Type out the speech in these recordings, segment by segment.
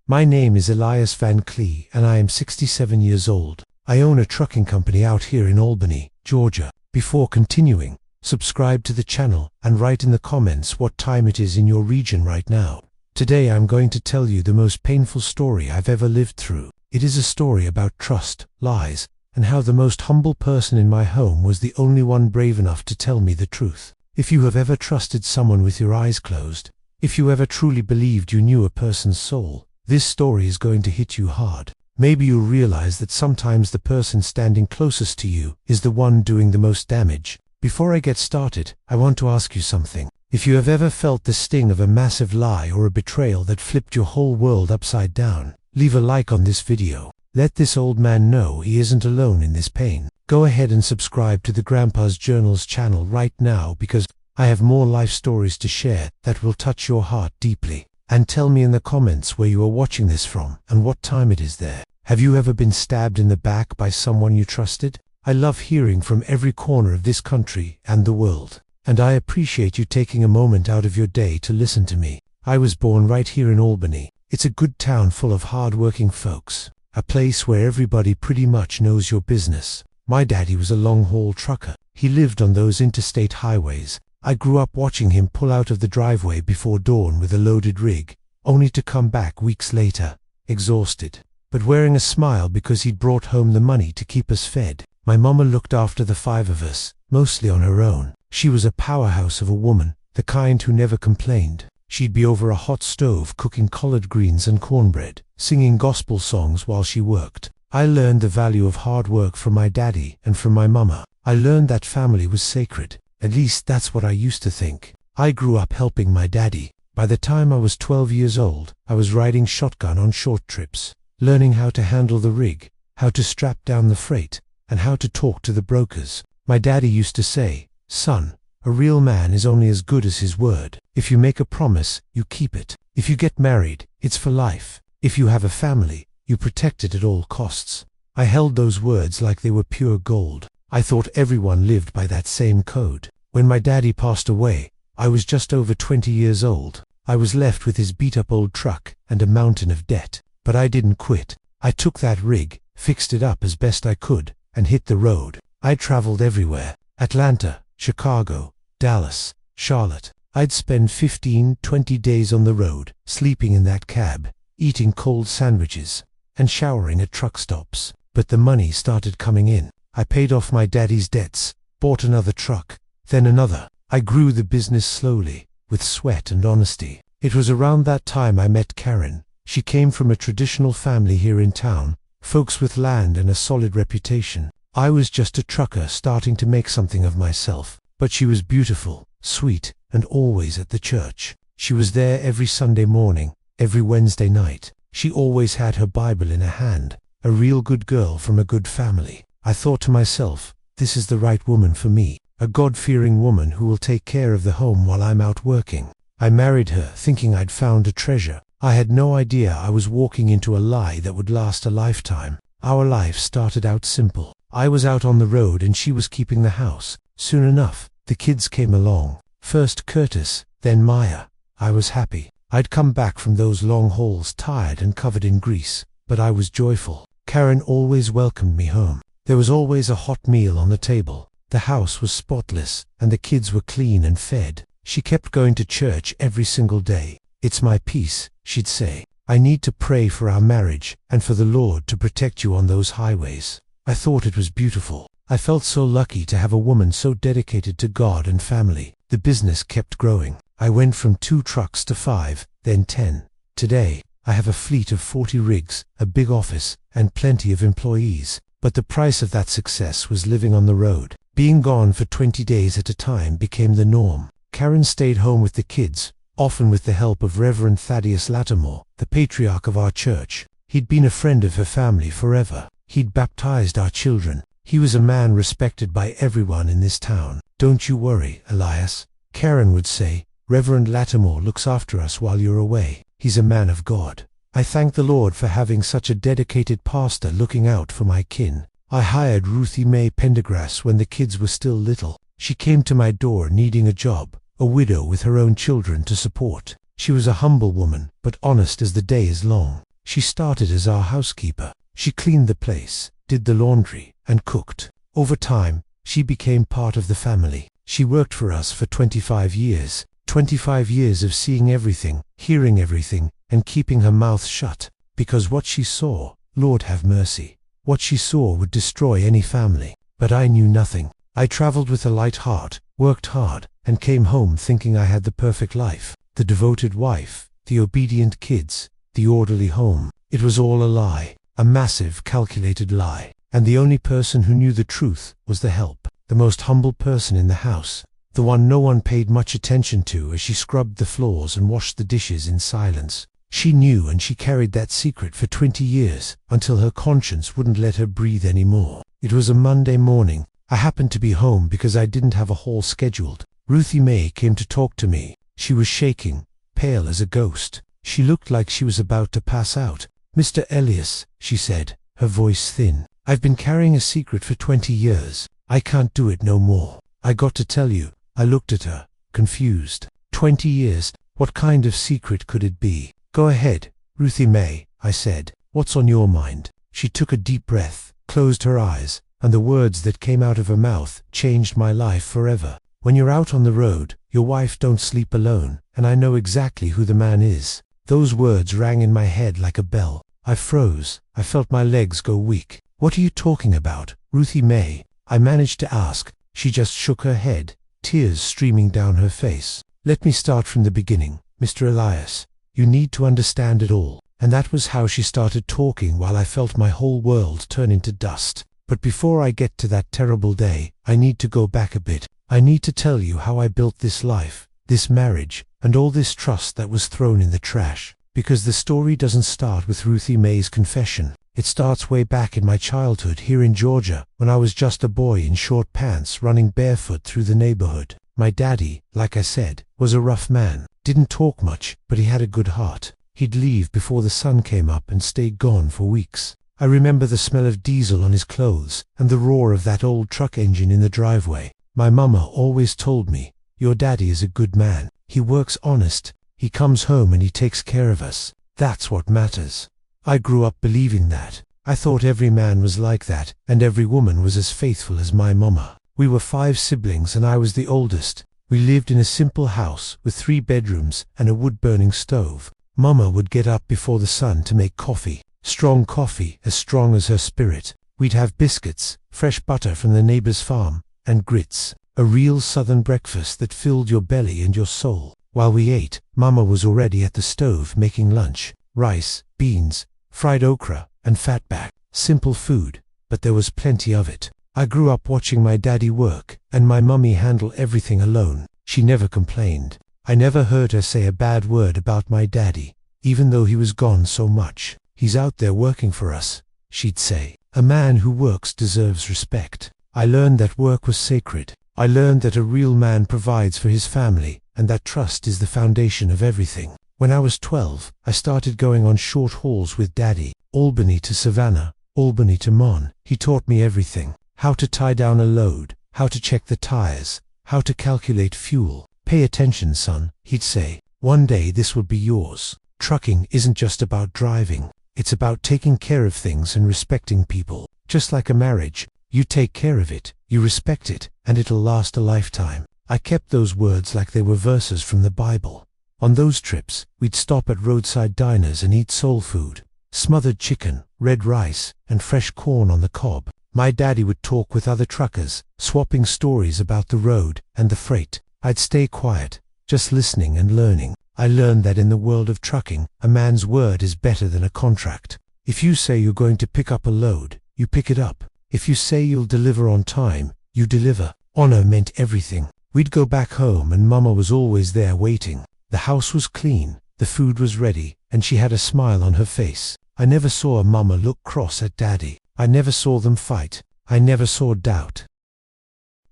My name is Elias Van Clee and I am 67 years old. I own a trucking company out here in Albany, Georgia. Before continuing, subscribe to the channel and write in the comments what time it is in your region right now. Today I'm going to tell you the most painful story I've ever lived through. It is a story about trust, lies, and how the most humble person in my home was the only one brave enough to tell me the truth. If you have ever trusted someone with your eyes closed, if you ever truly believed you knew a person's soul, this story is going to hit you hard. Maybe you'll realize that sometimes the person standing closest to you is the one doing the most damage. Before I get started, I want to ask you something. If you have ever felt the sting of a massive lie or a betrayal that flipped your whole world upside down, leave a like on this video. Let this old man know he isn't alone in this pain. Go ahead and subscribe to the Grandpa's Journals channel right now because I have more life stories to share that will touch your heart deeply. And tell me in the comments where you are watching this from and what time it is there. Have you ever been stabbed in the back by someone you trusted? I love hearing from every corner of this country and the world. And I appreciate you taking a moment out of your day to listen to me. I was born right here in Albany. It's a good town full of hard-working folks. A place where everybody pretty much knows your business. My daddy was a long-haul trucker. He lived on those interstate highways. I grew up watching him pull out of the driveway before dawn with a loaded rig, only to come back weeks later, exhausted, but wearing a smile because he'd brought home the money to keep us fed. My mama looked after the 5 of us, mostly on her own. She was a powerhouse of a woman, the kind who never complained. She'd be over a hot stove cooking collard greens and cornbread, singing gospel songs while she worked. I learned the value of hard work from my daddy and from my mama. I learned that family was sacred. At least that's what I used to think. I grew up helping my daddy. By the time I was 12 years old, I was riding shotgun on short trips, learning how to handle the rig, how to strap down the freight, and how to talk to the brokers. My daddy used to say, "Son, a real man is only as good as his word. If you make a promise, you keep it. If you get married, it's for life. If you have a family, you protect it at all costs." I held those words like they were pure gold. I thought everyone lived by that same code. When my daddy passed away, I was just over 20 years old. I was left with his beat-up old truck and a mountain of debt. But I didn't quit. I took that rig, fixed it up as best I could, and hit the road. I traveled everywhere. Atlanta, Chicago, Dallas, Charlotte. I'd spend 15-20 days on the road, sleeping in that cab, eating cold sandwiches, and showering at truck stops. But the money started coming in. I paid off my daddy's debts, bought another truck, then another. I grew the business slowly, with sweat and honesty. It was around that time I met Karen. She came from a traditional family here in town, folks with land and a solid reputation. I was just a trucker starting to make something of myself. But she was beautiful, sweet, and always at the church. She was there every Sunday morning, every Wednesday night. She always had her Bible in her hand. A real good girl from a good family. I thought to myself, this is the right woman for me, a God-fearing woman who will take care of the home while I'm out working. I married her thinking I'd found a treasure. I had no idea I was walking into a lie that would last a lifetime. Our life started out simple. I was out on the road and she was keeping the house. Soon enough, the kids came along. First Curtis, then Maya. I was happy. I'd come back from those long hauls tired and covered in grease, but I was joyful. Karen always welcomed me home. There was always a hot meal on the table. The house was spotless, and the kids were clean and fed. She kept going to church every single day. "It's my peace," she'd say. "I need to pray for our marriage, and for the Lord to protect you on those highways." I thought it was beautiful. I felt so lucky to have a woman so dedicated to God and family. The business kept growing. I went from 2 trucks to 5, then 10. Today, I have a fleet of 40 rigs, a big office, and plenty of employees. But the price of that success was living on the road. Being gone for 20 days at a time became the norm. Karen stayed home with the kids, often with the help of Reverend Thaddeus Lattimore, the patriarch of our church. He'd been a friend of her family forever. He'd baptized our children. He was a man respected by everyone in this town. "Don't you worry, Elias," Karen would say. "Reverend Lattimore looks after us while you're away. He's a man of God." I thank the Lord for having such a dedicated pastor looking out for my kin. I hired Ruthie Mae Pendergrass when the kids were still little. She came to my door needing a job, a widow with her own children to support. She was a humble woman, but honest as the day is long. She started as our housekeeper. She cleaned the place, did the laundry, and cooked. Over time, she became part of the family. She worked for us for 25 years. 25 years of seeing everything, hearing everything, and keeping her mouth shut. Because what she saw, Lord have mercy, what she saw would destroy any family. But I knew nothing. I traveled with a light heart, worked hard, and came home thinking I had the perfect life, the devoted wife, the obedient kids, the orderly home. It was all a lie, a massive, calculated lie. And the only person who knew the truth was the help, the most humble person in the house, the one no one paid much attention to as she scrubbed the floors and washed the dishes in silence. She knew, and she carried that secret for 20 years, until her conscience wouldn't let her breathe anymore. It was a Monday morning. I happened to be home because I didn't have a haul scheduled. Ruthie May came to talk to me. She was shaking, pale as a ghost. She looked like she was about to pass out. "Mr. Elias," she said, her voice thin, "I've been carrying a secret for 20 years. I can't do it no more. I got to tell you." I looked at her, confused. 20 years, what kind of secret could it be? "Go ahead, Ruthie May," I said. "What's on your mind?" She took a deep breath, closed her eyes, and the words that came out of her mouth changed my life forever. "When you're out on the road, your wife don't sleep alone, and I know exactly who the man is." Those words rang in my head like a bell. I froze. I felt my legs go weak. "What are you talking about, Ruthie May?" I managed to ask. She just shook her head, tears streaming down her face. "Let me start from the beginning, Mr. Elias. You need to understand it all." And that was how she started talking while I felt my whole world turn into dust. But before I get to that terrible day, I need to go back a bit. I need to tell you how I built this life, this marriage, and all this trust that was thrown in the trash. Because the story doesn't start with Ruthie May's confession. It starts way back in my childhood here in Georgia, when I was just a boy in short pants running barefoot through the neighborhood. My daddy, like I said, was a rough man. Didn't talk much, but he had a good heart. He'd leave before the sun came up and stayed gone for weeks. I remember the smell of diesel on his clothes and the roar of that old truck engine in the driveway. My mama always told me, "Your daddy is a good man. He works honest. He comes home and he takes care of us. That's what matters." I grew up believing that. I thought every man was like that, and every woman was as faithful as my mama. We were 5 siblings and I was the oldest. We lived in a simple house with 3 bedrooms and a wood-burning stove. Mama would get up before the sun to make coffee. Strong coffee, as strong as her spirit. We'd have biscuits, fresh butter from the neighbor's farm, and grits. A real southern breakfast that filled your belly and your soul. While we ate, Mama was already at the stove making lunch. Rice, beans, fried okra, and fatback. Simple food, but there was plenty of it. I grew up watching my daddy work, and my mummy handle everything alone. She never complained. I never heard her say a bad word about my daddy, even though he was gone so much. "He's out there working for us," she'd say. "A man who works deserves respect." I learned that work was sacred. I learned that a real man provides for his family, and that trust is the foundation of everything. When I was 12, I started going on short hauls with Daddy, Albany to Savannah, Albany to Mon. He taught me everything. How to tie down a load, how to check the tires, how to calculate fuel. "Pay attention, son," he'd say. "One day this will be yours. Trucking isn't just about driving. It's about taking care of things and respecting people. Just like a marriage, you take care of it, you respect it, and it'll last a lifetime." I kept those words like they were verses from the Bible. On those trips, we'd stop at roadside diners and eat soul food. Smothered chicken, red rice, and fresh corn on the cob. My daddy would talk with other truckers, swapping stories about the road and the freight. I'd stay quiet, just listening and learning. I learned that in the world of trucking, a man's word is better than a contract. If you say you're going to pick up a load, you pick it up. If you say you'll deliver on time, you deliver. Honor meant everything. We'd go back home and Mama was always there waiting. The house was clean, the food was ready, and she had a smile on her face. I never saw a Mama look cross at Daddy. I never saw them fight. I never saw doubt.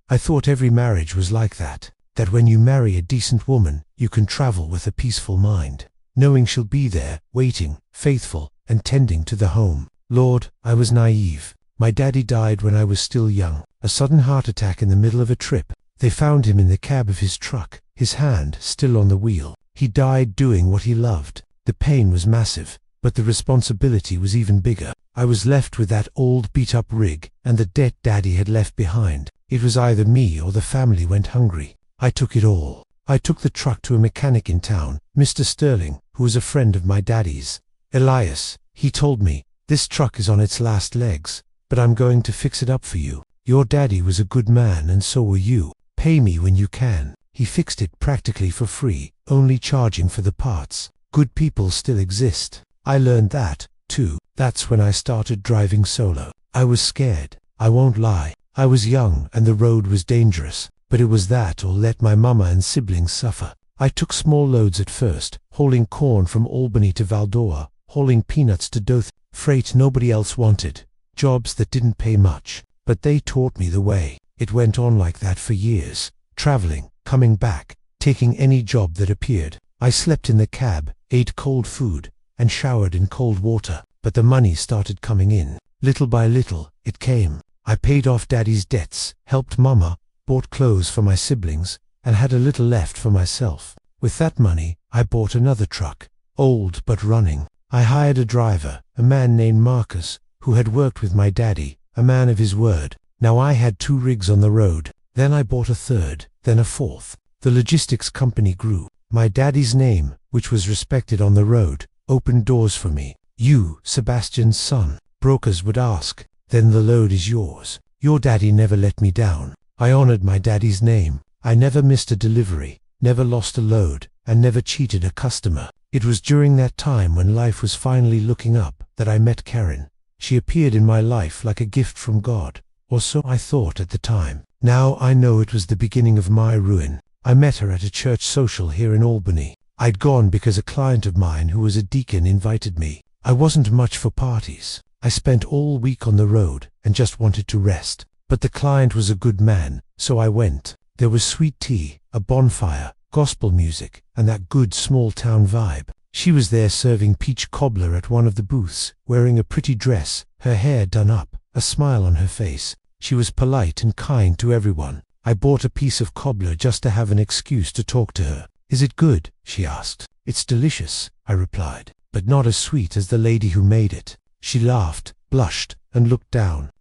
I thought every marriage was like that. That when you marry a decent woman, you can travel with a peaceful mind, knowing she'll be there, waiting, faithful, and tending to the home. Lord, I was naive. My daddy died when I was still young. A sudden heart attack in the middle of a trip. They found him in the cab of his truck, his hand still on the wheel. He died doing what he loved. The pain was massive, but the responsibility was even bigger. I was left with that old beat-up rig and the debt Daddy had left behind. It was either me or the family went hungry. I took it all. I took the truck to a mechanic in town, Mr. Sterling, who was a friend of my daddy's. Elias, he told me, this truck is on its last legs, but I'm going to fix it up for you. Your daddy was a good man and so were you. Pay me when you can. He fixed it practically for free, only charging for the parts. Good people still exist. I learned that, too. That's when I started driving solo. I was scared. I won't lie. I was young and the road was dangerous, but it was that or let my mama and siblings suffer. I took small loads at first, hauling corn from Albany to Valdoa, hauling peanuts to Dothan, freight nobody else wanted, jobs that didn't pay much, but they taught me the way. It went on like that for years, traveling, coming back, taking any job that appeared. I slept in the cab, ate cold food, and showered in cold water, but the money started coming in. Little by little, it came. I paid off Daddy's debts, helped Mama, bought clothes for my siblings, and had a little left for myself. With that money, I bought another truck, old but running. I hired a driver, a man named Marcus, who had worked with my daddy, a man of his word. Now I had 2 rigs on the road. Then I bought a third, then a fourth. The logistics company grew. My daddy's name, which was respected on the road, opened doors for me. You, Sebastian's son. Brokers would ask, then the load is yours. Your daddy never let me down. I honored my daddy's name. I never missed a delivery, never lost a load, and never cheated a customer. It was during that time when life was finally looking up that I met Karen. She appeared in my life like a gift from God, or so I thought at the time. Now I know it was the beginning of my ruin. I met her at a church social here in Albany. I'd gone because a client of mine who was a deacon invited me. I wasn't much for parties. I spent all week on the road and just wanted to rest. But the client was a good man, so I went. There was sweet tea, a bonfire, gospel music, and that good small-town vibe. She was there serving peach cobbler at one of the booths, wearing a pretty dress, her hair done up, a smile on her face. She was polite and kind to everyone. I bought a piece of cobbler just to have an excuse to talk to her. "Is it good?" she asked. "It's delicious," I replied, "but not as sweet as the lady who made it." She laughed, blushed, and looked down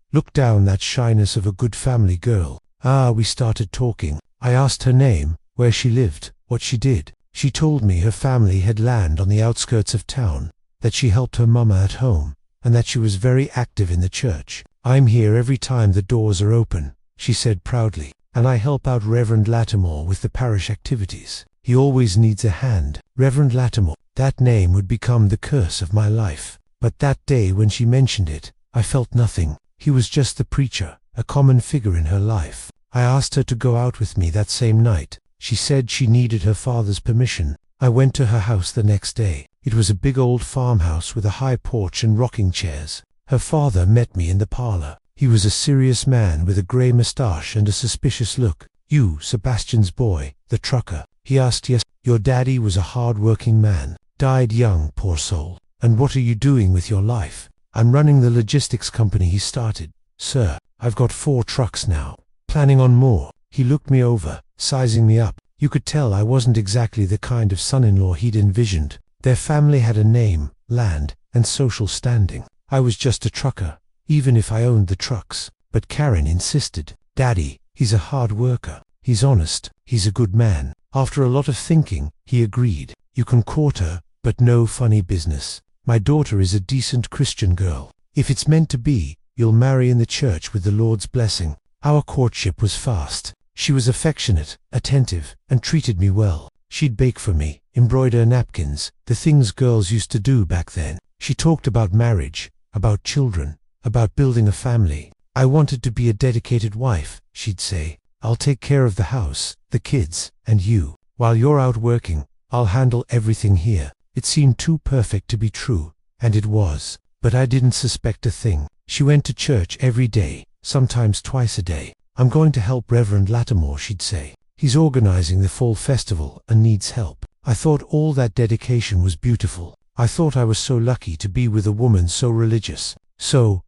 that shyness of a good family girl. We started talking. I asked her name, where she lived, what she did. She told me her family had land on the outskirts of town, that she helped her mama at home, and that she was very active in the church. "I'm here every time the doors are open," she said proudly, "and I help out Reverend Lattimore with the parish activities. He always needs a hand." Reverend Lattimore. That name would become the curse of my life. But that day when she mentioned it, I felt nothing. He was just the preacher, a common figure in her life. I asked her to go out with me that same night. She said she needed her father's permission. I went to her house the next day. It was a big old farmhouse with a high porch and rocking chairs. Her father met me in the parlor. He was a serious man with a grey moustache and a suspicious look. "You, Sebastian's boy, the trucker?" he asked. "Yes." "Your daddy was a hard-working man. Died young, poor soul. And what are you doing with your life?" "I'm running the logistics company he started, sir. I've got 4 trucks now. Planning on more." He looked me over, sizing me up. You could tell I wasn't exactly the kind of son-in-law he'd envisioned. Their family had a name, land, and social standing. I was just a trucker, even if I owned the trucks. But Karen insisted. "Daddy, he's a hard worker. He's honest. He's a good man." After a lot of thinking, he agreed. "You can court her, but no funny business. My daughter is a decent Christian girl. If it's meant to be, you'll marry in the church with the Lord's blessing." Our courtship was fast. She was affectionate, attentive, and treated me well. She'd bake for me, embroider napkins, the things girls used to do back then. She talked about marriage, about children, about building a family. "I wanted to be a dedicated wife," she'd say. "I'll take care of the house, the kids, and you. While you're out working, I'll handle everything here." It seemed too perfect to be true, and it was. But I didn't suspect a thing. She went to church every day, sometimes twice a day. "I'm going to help Reverend Lattimore," she'd say. "He's organizing the fall festival and needs help." I thought all that dedication was beautiful. I thought I was so lucky to be with a woman so religious.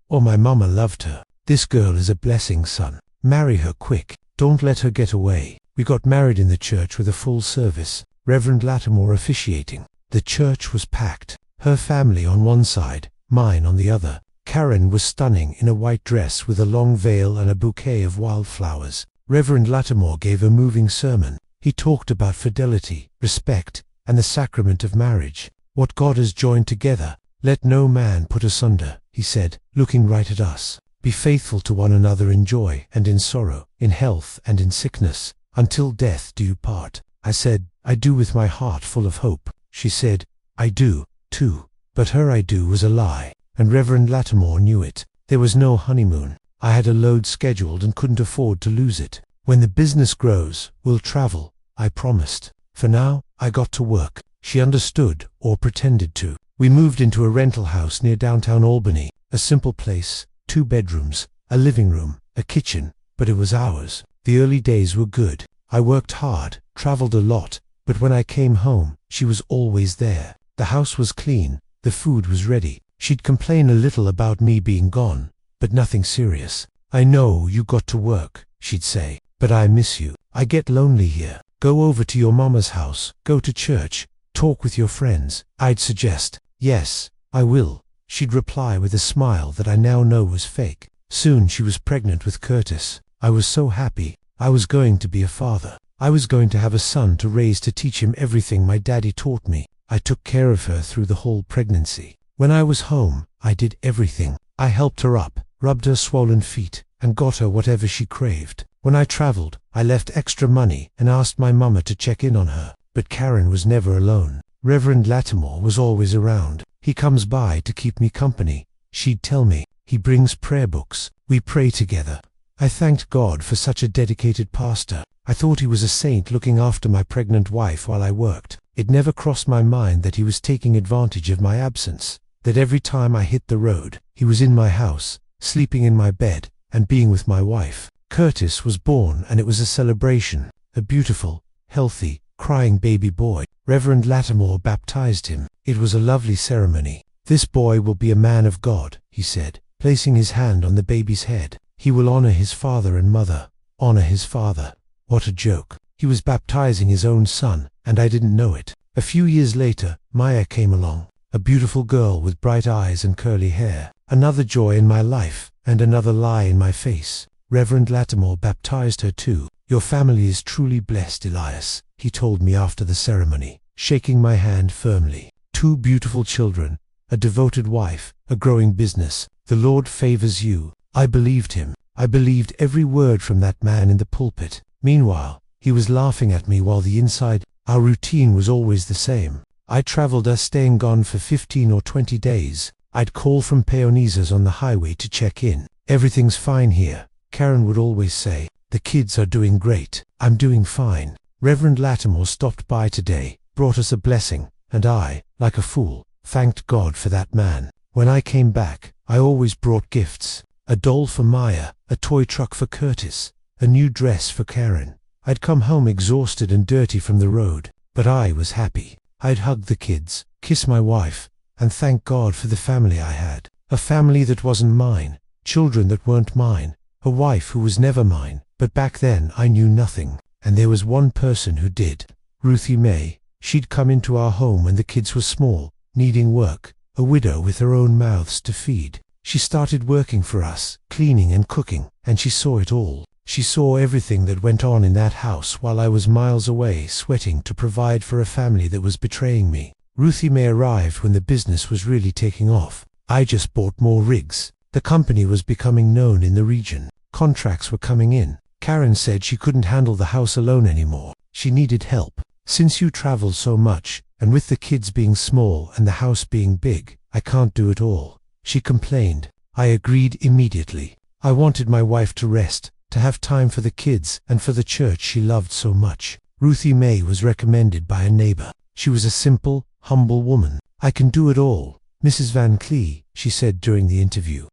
My mama loved her. "This girl is a blessing, son. Marry her quick. Don't let her get away." We got married in the church with a full service, Reverend Lattimore officiating. The church was packed. Her family on one side, mine on the other. Karen was stunning in a white dress with a long veil and a bouquet of wildflowers. Reverend Lattimore gave a moving sermon. He talked about fidelity, respect, and the sacrament of marriage. What God has joined together, let no man put asunder, he said, looking right at us. Be faithful to one another in joy and in sorrow, in health and in sickness, until death do you part. I said, I do, with my heart full of hope. She said, I do, too. But her I do was a lie, and Reverend Lattimore knew it. There was no honeymoon. I had a load scheduled and couldn't afford to lose it. When the business grows, we'll travel, I promised. For now, I got to work. She understood, or pretended to. We moved into a rental house near downtown Albany, a simple place, 2 bedrooms, a living room, a kitchen, but it was ours. The early days were good. I worked hard, traveled a lot, but when I came home, she was always there. The house was clean, the food was ready. She'd complain a little about me being gone, but nothing serious. I know you got to work, she'd say, but I miss you. I get lonely here. Go over to your mama's house, go to church, talk with your friends. I'd suggest, yes, I will. She'd reply with a smile that I now know was fake. Soon she was pregnant with Curtis. I was so happy. I was going to be a father. I was going to have a son to raise, to teach him everything my daddy taught me. I took care of her through the whole pregnancy. When I was home, I did everything. I helped her up, rubbed her swollen feet, and got her whatever she craved. When I traveled, I left extra money and asked my mama to check in on her. But Karen was never alone. Reverend Lattimore was always around. He comes by to keep me company, she'd tell me. He brings prayer books. We pray together. I thanked God for such a dedicated pastor. I thought he was a saint looking after my pregnant wife while I worked. It never crossed my mind that he was taking advantage of my absence, that every time I hit the road, he was in my house, sleeping in my bed, and being with my wife. Curtis was born, and it was a celebration, a beautiful, healthy, crying baby boy. Reverend Lattimore baptized him. It was a lovely ceremony. This boy will be a man of God, he said, placing his hand on the baby's head. He will honor his father and mother. Honor his father. What a joke. He was baptizing his own son, and I didn't know it. A few years later, Maya came along, a beautiful girl with bright eyes and curly hair. Another joy in my life, and another lie in my face. Reverend Lattimore baptized her too. Your family is truly blessed, Elias, he told me after the ceremony, shaking my hand firmly. 2 beautiful children, a devoted wife, a growing business. The Lord favors you. I believed him. I believed every word from that man in the pulpit. Meanwhile, he was laughing at me while the inside, our routine was always the same. I traveled, staying gone for 15 or 20 days. I'd call from Peonizas on the highway to check in. Everything's fine here, Karen would always say. The kids are doing great. I'm doing fine. Reverend Lattimore stopped by today, brought us a blessing, and I, like a fool, thanked God for that man. When I came back, I always brought gifts. A doll for Maya, a toy truck for Curtis, a new dress for Karen. I'd come home exhausted and dirty from the road, but I was happy. I'd hug the kids, kiss my wife, and thank God for the family I had. A family that wasn't mine, children that weren't mine, a wife who was never mine. But back then I knew nothing, and there was one person who did. Ruthie May. She'd come into our home when the kids were small, needing work, a widow with her own mouths to feed. She started working for us, cleaning and cooking, and she saw it all. She saw everything that went on in that house while I was miles away, sweating to provide for a family that was betraying me. Ruthie May arrived when the business was really taking off. I just bought more rigs. The company was becoming known in the region. Contracts were coming in. Karen said she couldn't handle the house alone anymore. She needed help. Since you travel so much, and with the kids being small and the house being big, I can't do it all, she complained. I agreed immediately. I wanted my wife to rest, to have time for the kids and for the church she loved so much. Ruthie May was recommended by a neighbor. She was a simple, humble woman. I can do it all, Mrs. Van Clee, she said during the interview.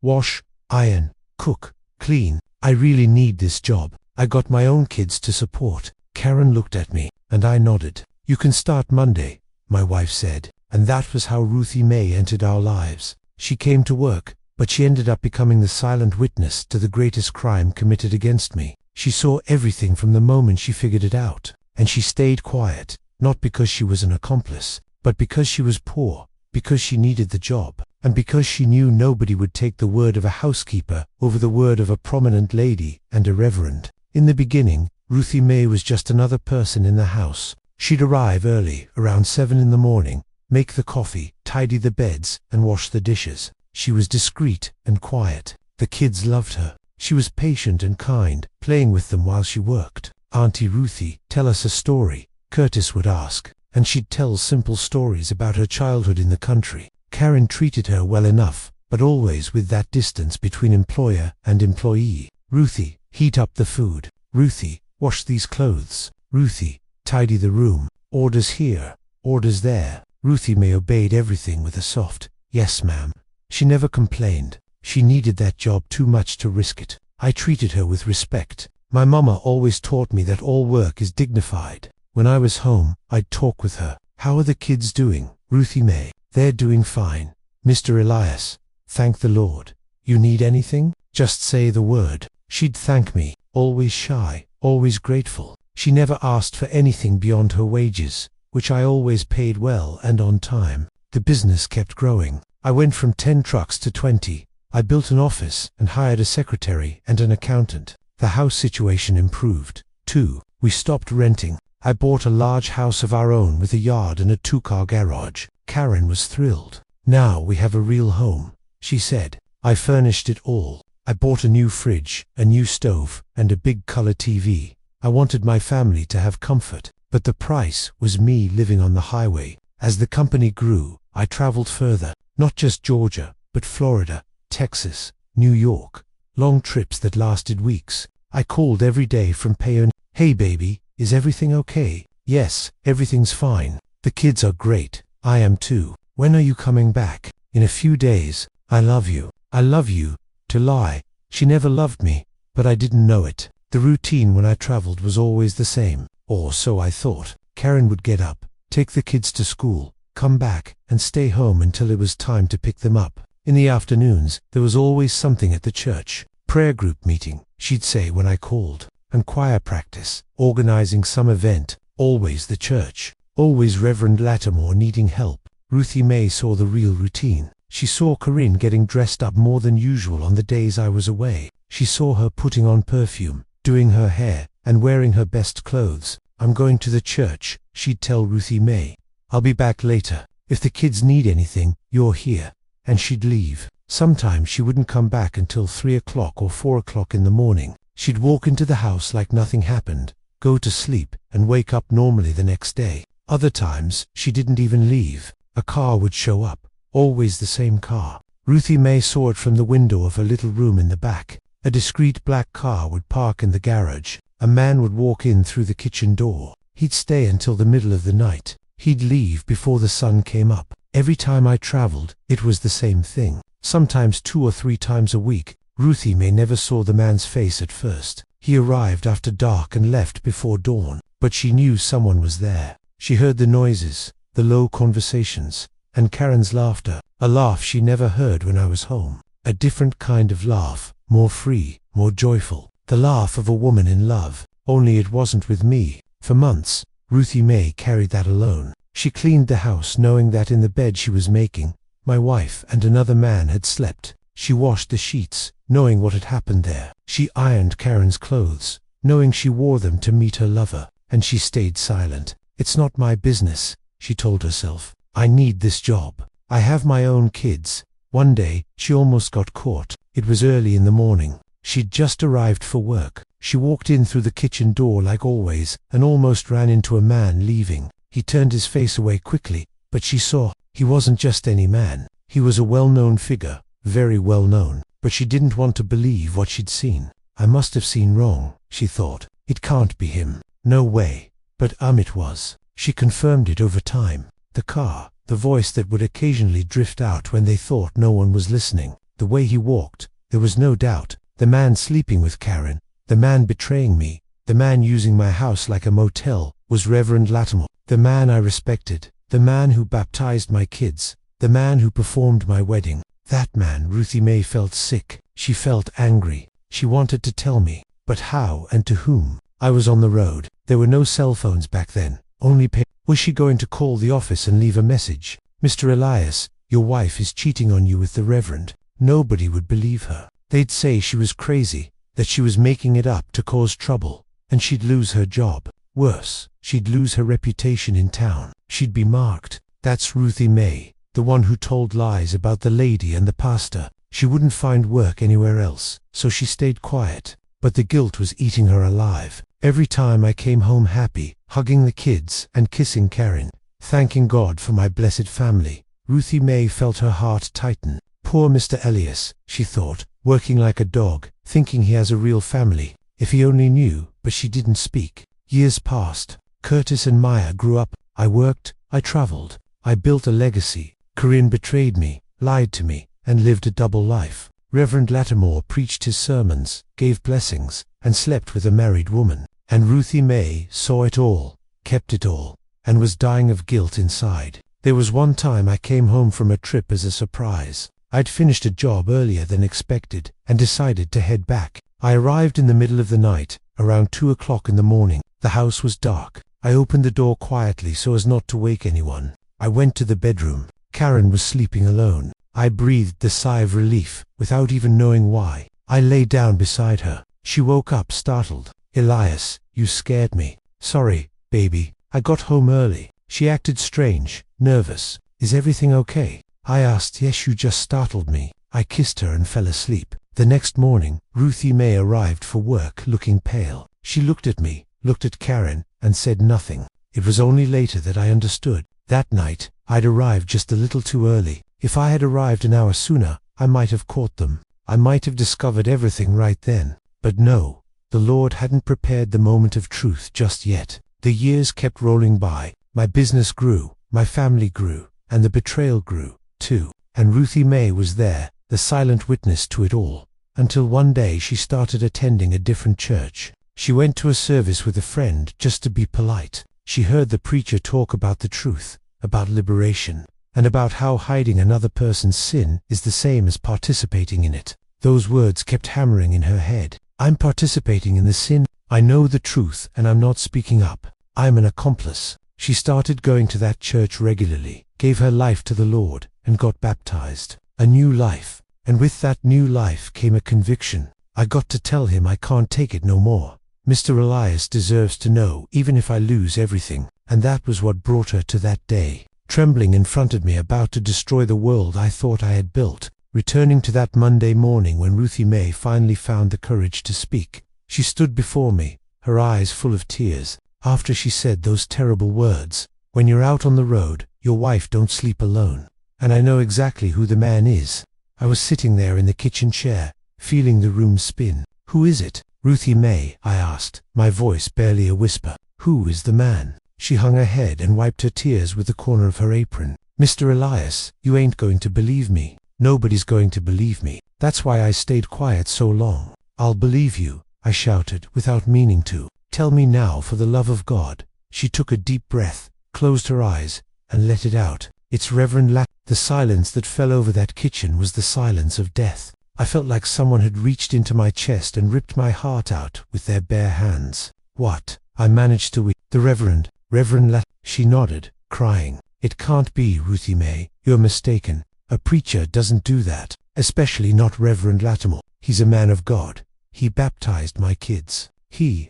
Wash, iron, cook, clean. I really need this job. I got my own kids to support. Karen looked at me, and I nodded. You can start Monday, my wife said. And that was how Ruthie May entered our lives. She came to work, but she ended up becoming the silent witness to the greatest crime committed against me. She saw everything from the moment she figured it out, and she stayed quiet, not because she was an accomplice, But because she was poor, because she needed the job, and because she knew nobody would take the word of a housekeeper over the word of a prominent lady and a reverend. In the beginning, Ruthie May was just another person in the house. She'd arrive early, around 7 in the morning, make the coffee, tidy the beds, and wash the dishes. She was discreet and quiet. The kids loved her. She was patient and kind, playing with them while she worked. "Auntie Ruthie, tell us a story," Curtis would ask, and she'd tell simple stories about her childhood in the country. Karen treated her well enough, but always with that distance between employer and employee. "Ruthie, heat up the food. Ruthie, wash these clothes. Ruthie, tidy the room. Orders here, orders there." Ruthie May obeyed everything with a soft, "Yes, ma'am." She never complained. She needed that job too much to risk it. I treated her with respect. My mama always taught me that all work is dignified. When I was home, I'd talk with her. "How are the kids doing, Ruthie May?" "They're doing fine, Mr. Elias. Thank the Lord." "You need anything? Just say the word." She'd thank me, always shy, always grateful. She never asked for anything beyond her wages, which I always paid well and on time. The business kept growing. I went from 10 trucks to 20. I built an office and hired a secretary and an accountant. The house situation improved, too. We stopped renting. I bought a large house of our own with a yard and a 2-car garage. Karen was thrilled. "Now we have a real home," she said. "I furnished it all. I bought a new fridge, a new stove, and a big color TV. I wanted my family to have comfort, but the price was me living on the highway." As the company grew, I traveled further, not just Georgia, but Florida, Texas, New York, long trips that lasted weeks. I called every day from Payon. "Hey baby, is everything okay?" "Yes, everything's fine. The kids are great. I am too. When are you coming back?" "In a few days. I love you. I love you." To lie, she never loved me, but I didn't know it. The routine when I traveled was always the same, or so I thought. Karen would get up, take the kids to school, come back, and stay home until it was time to pick them up. In the afternoons, there was always something at the church. "Prayer group meeting," she'd say when I called, and choir practice, organizing some event, always the church, always Reverend Lattimore needing help. Ruthie May saw the real routine. She saw Corinne getting dressed up more than usual on the days I was away. She saw her putting on perfume, doing her hair, and wearing her best clothes. "I'm going to the church," she'd tell Ruthie May. "I'll be back later. If the kids need anything, you're here." And she'd leave. Sometimes she wouldn't come back until 3 o'clock or 4 o'clock in the morning. She'd walk into the house like nothing happened, go to sleep, and wake up normally the next day. Other times, she didn't even leave. A car would show up, always the same car. Ruthie May saw it from the window of her little room in the back. A discreet black car would park in the garage. A man would walk in through the kitchen door. He'd stay until the middle of the night. He'd leave before the sun came up. Every time I traveled, it was the same thing. Sometimes 2 or 3 times a week. Ruthie May never saw the man's face at first. He arrived after dark and left before dawn, but she knew someone was there. She heard the noises, the low conversations, and Karen's laughter, a laugh she never heard when I was home. A different kind of laugh, more free, more joyful. The laugh of a woman in love, only it wasn't with me. For months, Ruthie May carried that alone. She cleaned the house knowing that in the bed she was making, my wife and another man had slept. She washed the sheets, knowing what had happened there. She ironed Karen's clothes, knowing she wore them to meet her lover, and she stayed silent. "It's not my business," she told herself. "I need this job. I have my own kids." One day, she almost got caught. It was early in the morning. She'd just arrived for work. She walked in through the kitchen door like always, and almost ran into a man leaving. He turned his face away quickly, but she saw he wasn't just any man. He was a well-known figure, very well-known, but she didn't want to believe what she'd seen. "I must have seen wrong," she thought. "It can't be him. No way." But it was. She confirmed it over time. The car, the voice that would occasionally drift out when they thought no one was listening, the way he walked, there was no doubt. The man sleeping with Karen, the man betraying me, the man using my house like a motel, was Reverend Lattimore. The man I respected, the man who baptized my kids, the man who performed my wedding. That man. Ruthie May felt sick. She felt angry. She wanted to tell me, but how and to whom? I was on the road. There were no cell phones back then. Only pay. Was she going to call the office and leave a message? Mr. Elias, your wife is cheating on you with the Reverend. Nobody would believe her. They'd say she was crazy, that she was making it up to cause trouble, and she'd lose her job. Worse, she'd lose her reputation in town. She'd be marked. That's Ruthie May, the one who told lies about the lady and the pastor. She wouldn't find work anywhere else, so she stayed quiet. But the guilt was eating her alive. Every time I came home happy, hugging the kids and kissing Karen, thanking God for my blessed family, Ruthie May felt her heart tighten. Poor Mr. Elias, she thought, working like a dog, thinking he has a real family. If he only knew, but she didn't speak. Years passed. Curtis and Maya grew up. I worked, I traveled, I built a legacy. Corinne betrayed me, lied to me, and lived a double life. Reverend Lattimore preached his sermons, gave blessings, and slept with a married woman. And Ruthie May saw it all, kept it all, and was dying of guilt inside. There was one time I came home from a trip as a surprise. I'd finished a job earlier than expected, and decided to head back. I arrived in the middle of the night, around 2 o'clock in the morning. The house was dark. I opened the door quietly so as not to wake anyone. I went to the bedroom. Karen was sleeping alone. I breathed the sigh of relief, without even knowing why. I lay down beside her. She woke up startled. Elias, you scared me. Sorry, baby. I got home early. She acted strange, nervous. Is everything okay? I asked. Yes, you just startled me. I kissed her and fell asleep. The next morning, Ruthie May arrived for work looking pale. She looked at me, looked at Karen, and said nothing. It was only later that I understood. That night, I'd arrived just a little too early. If I had arrived an hour sooner, I might have caught them. I might have discovered everything right then. But no, the Lord hadn't prepared the moment of truth just yet. The years kept rolling by. My business grew, my family grew, and the betrayal grew, too. And Ruthie May was there, the silent witness to it all. Until one day she started attending a different church. She went to a service with a friend just to be polite. She heard the preacher talk about the truth, about liberation, and about how hiding another person's sin is the same as participating in it. Those words kept hammering in her head. I'm participating in the sin. I know the truth and I'm not speaking up. I'm an accomplice. She started going to that church regularly, gave her life to the Lord, and got baptized. A new life. And with that new life came a conviction. I got to tell him I can't take it no more. Mr. Elias deserves to know, even if I lose everything. And that was what brought her to that day. Trembling in front of me, about to destroy the world I thought I had built. Returning to that Monday morning when Ruthie May finally found the courage to speak. She stood before me, her eyes full of tears, after she said those terrible words. When you're out on the road, your wife don't sleep alone. And I know exactly who the man is. I was sitting there in the kitchen chair, feeling the room spin. Who is it? Ruthie May, I asked, my voice barely a whisper. Who is the man? She hung her head and wiped her tears with the corner of her apron. Mr. Elias, you ain't going to believe me. Nobody's going to believe me. That's why I stayed quiet so long. I'll believe you, I shouted, without meaning to. Tell me now, for the love of God. She took a deep breath, closed her eyes, and let it out. It's Reverend Lat. The silence that fell over that kitchen was the silence of death. I felt like someone had reached into my chest and ripped my heart out with their bare hands. What? I managed to The Reverend Lat. She nodded, crying. It can't be, Ruthie May. You're mistaken. A preacher doesn't do that, especially not Reverend Lattimore. He's a man of God. He baptized my kids.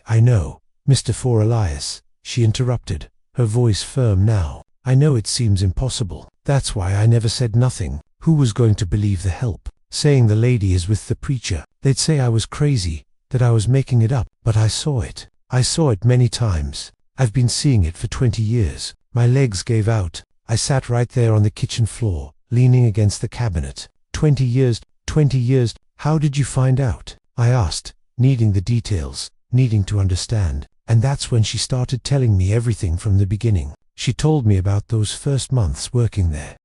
I know. Mr. For Elias, she interrupted, her voice firm now. I know it seems impossible. That's why I never said nothing. Who was going to believe the help? Saying the lady is with the preacher. They'd say I was crazy, that I was making it up. But I saw it. I saw it many times. I've been seeing it for 20 years. My legs gave out. I sat right there on the kitchen floor, leaning against the cabinet. 20 years. How did you find out? I asked, needing the details, needing to understand. And that's when she started telling me everything from the beginning. She told me about those first months working there.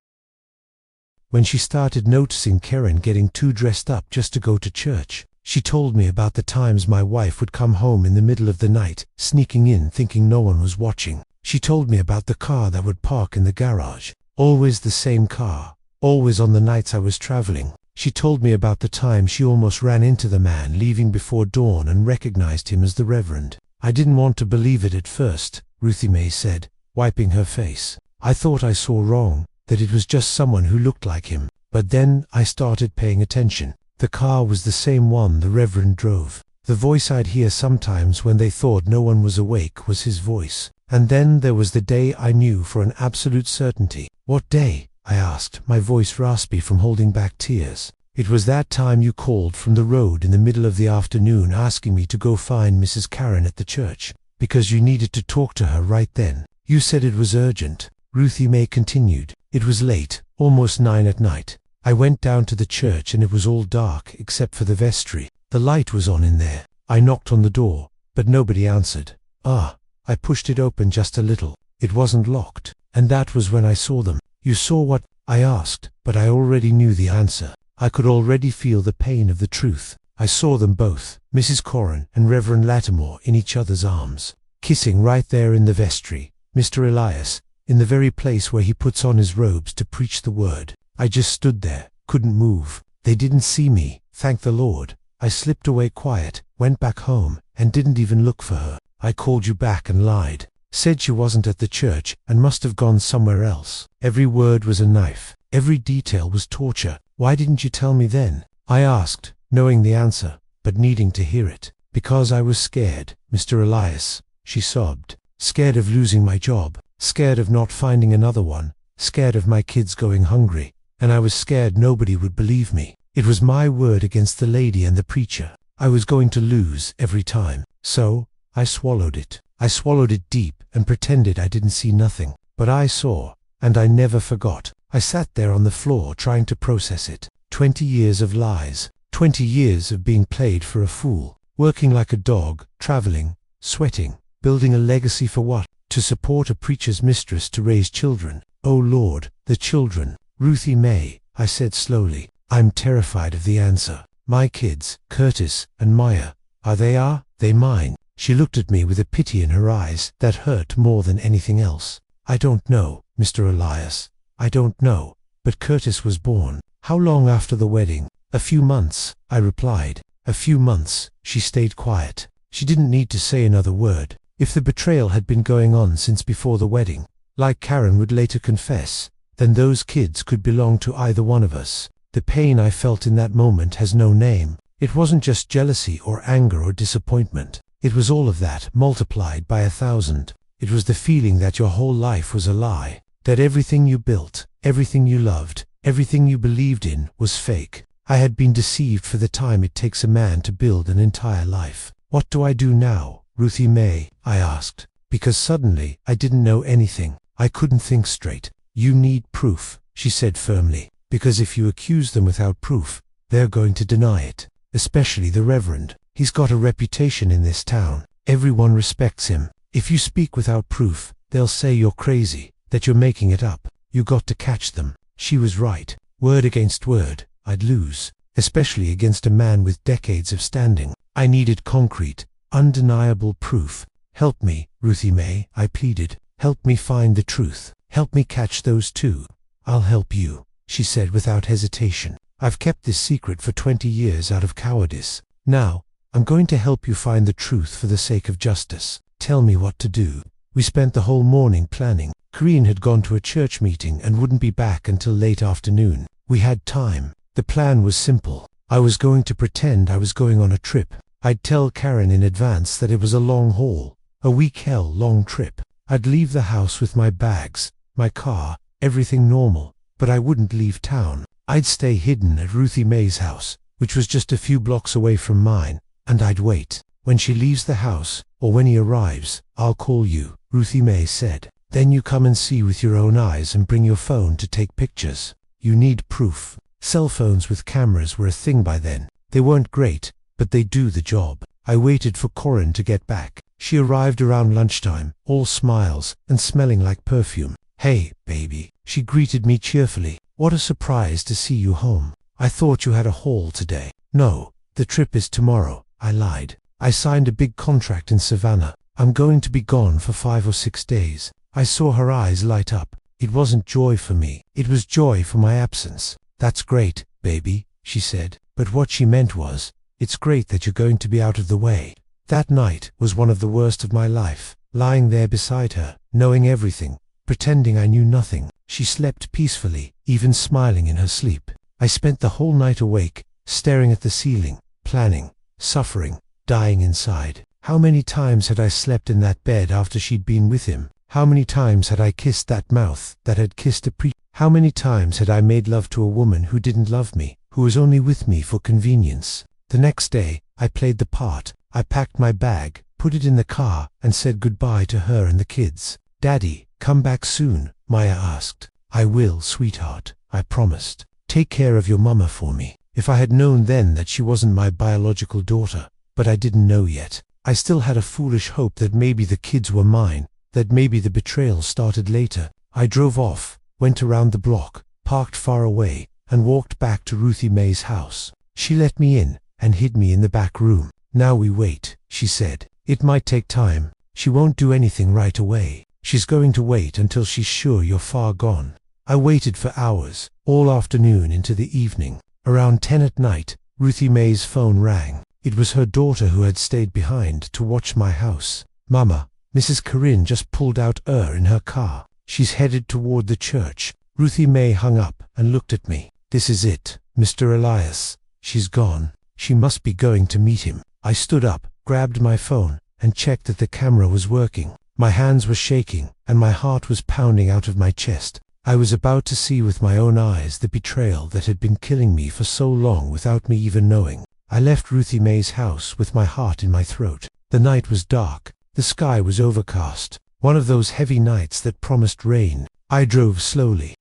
When she started noticing Karen getting too dressed up just to go to church. She told me about the times my wife would come home in the middle of the night, sneaking in thinking no one was watching. She told me about the car that would park in the garage. Always the same car. Always on the nights I was traveling. She told me about the time she almost ran into the man leaving before dawn and recognized him as the Reverend. I didn't want to believe it at first, Ruthie May said, wiping her face. I thought I saw wrong, that it was just someone who looked like him. But then I started paying attention. The car was the same one the Reverend drove. The voice I'd hear sometimes when they thought no one was awake was his voice. And then there was the day I knew for an absolute certainty. What day? I asked, my voice raspy from holding back tears. It was that time you called from the road in the middle of the afternoon asking me to go find Mrs. Karen at the church, because you needed to talk to her right then. You said it was urgent. Ruthie Mae continued. It was late, almost 9 at night. I went down to the church and it was all dark except for the vestry. The light was on in there. I knocked on the door, but nobody answered. I pushed it open just a little. It wasn't locked. And that was when I saw them. You saw what? I asked, but I already knew the answer. I could already feel the pain of the truth. I saw them both, Mrs. Corin and Reverend Lattimore, in each other's arms, kissing right there in the vestry. Mr. Elias, in the very place where he puts on his robes to preach the word. I just stood there, couldn't move. They didn't see me, thank the Lord. I slipped away quiet, went back home, and didn't even look for her. I called you back and lied. Said she wasn't at the church and must have gone somewhere else. Every word was a knife. Every detail was torture. Why didn't you tell me then? I asked, knowing the answer, but needing to hear it. Because I was scared, Mr. Elias, she sobbed. Scared of losing my job. Scared of not finding another one. Scared of my kids going hungry. And I was scared nobody would believe me. It was my word against the lady and the preacher. I was going to lose every time. So, I swallowed it. I swallowed it deep and pretended I didn't see nothing. But I saw, and I never forgot. I sat there on the floor trying to process it. 20 years of lies. 20 years of being played for a fool. Working like a dog, traveling, sweating, building a legacy for what? To support a preacher's mistress to raise children. Oh Lord, the children. Ruthie Mae, I said slowly. I'm terrified of the answer. My kids, Curtis and Maya, are they mine? She looked at me with a pity in her eyes that hurt more than anything else. I don't know, Mr. Elias. I don't know. But Curtis was born. How long after the wedding? A few months, I replied. A few months. She stayed quiet. She didn't need to say another word. If the betrayal had been going on since before the wedding, like Karen would later confess, then those kids could belong to either one of us. The pain I felt in that moment has no name. It wasn't just jealousy or anger or disappointment. It was all of that multiplied by 1,000. It was the feeling that your whole life was a lie, that everything you built, everything you loved, everything you believed in was fake. I had been deceived for the time it takes a man to build an entire life. What do I do now, Ruthie Mae? I asked, because suddenly I didn't know anything. I couldn't think straight. You need proof, she said firmly, because if you accuse them without proof, they're going to deny it, especially the Reverend. He's got a reputation in this town. Everyone respects him. If you speak without proof, they'll say you're crazy, that you're making it up. You got to catch them. She was right. Word against word, I'd lose, especially against a man with decades of standing. I needed concrete, undeniable proof. Help me, Ruthie Mae, I pleaded. Help me find the truth. Help me catch those two. I'll help you, she said without hesitation. I've kept this secret for 20 years out of cowardice. Now, I'm going to help you find the truth for the sake of justice. Tell me what to do. We spent the whole morning planning. Corinne had gone to a church meeting and wouldn't be back until late afternoon. We had time. The plan was simple. I was going to pretend I was going on a trip. I'd tell Karen in advance that it was a long haul, a week-long trip. I'd leave the house with my bags, my car, everything normal, but I wouldn't leave town. I'd stay hidden at Ruthie Mae's house, which was just a few blocks away from mine, and I'd wait. When she leaves the house, or when he arrives, I'll call you, Ruthie Mae said. Then you come and see with your own eyes and bring your phone to take pictures. You need proof. Cell phones with cameras were a thing by then. They weren't great, but they do the job. I waited for Corinne to get back. She arrived around lunchtime, all smiles and smelling like perfume. Hey, baby, she greeted me cheerfully. What a surprise to see you home. I thought you had a haul today. No, the trip is tomorrow, I lied. I signed a big contract in Savannah. I'm going to be gone for 5 or 6 days. I saw her eyes light up. It wasn't joy for me. It was joy for my absence. That's great, baby, she said. But what she meant was, it's great that you're going to be out of the way. That night was one of the worst of my life, lying there beside her, knowing everything, pretending I knew nothing. She slept peacefully, even smiling in her sleep. I spent the whole night awake, staring at the ceiling, planning, suffering, dying inside. How many times had I slept in that bed after she'd been with him? How many times had I kissed that mouth that had kissed a priest? How many times had I made love to a woman who didn't love me, who was only with me for convenience? The next day, I played the part. I packed my bag, put it in the car, and said goodbye to her and the kids. "Daddy, come back soon," Maya asked. "I will, sweetheart," I promised. "Take care of your mama for me." If I had known then that she wasn't my biological daughter, but I didn't know yet. I still had a foolish hope that maybe the kids were mine, that maybe the betrayal started later. I drove off, went around the block, parked far away, and walked back to Ruthie Mae's house. She let me in and hid me in the back room. "Now we wait," she said. "It might take time. She won't do anything right away. She's going to wait until she's sure you're far gone." I waited for hours, all afternoon into the evening. Around 10 at night, Ruthie Mae's phone rang. It was her daughter who had stayed behind to watch my house. "Mama, Mrs. Corinne just pulled out in her car. She's headed toward the church." Ruthie Mae hung up and looked at me. "This is it, Mr. Elias. She's gone. She must be going to meet him." I stood up, grabbed my phone, and checked that the camera was working. My hands were shaking, and my heart was pounding out of my chest. I was about to see with my own eyes the betrayal that had been killing me for so long without me even knowing. I left Ruthie Mae's house with my heart in my throat. The night was dark. The sky was overcast. One of those heavy nights that promised rain. I drove slowly,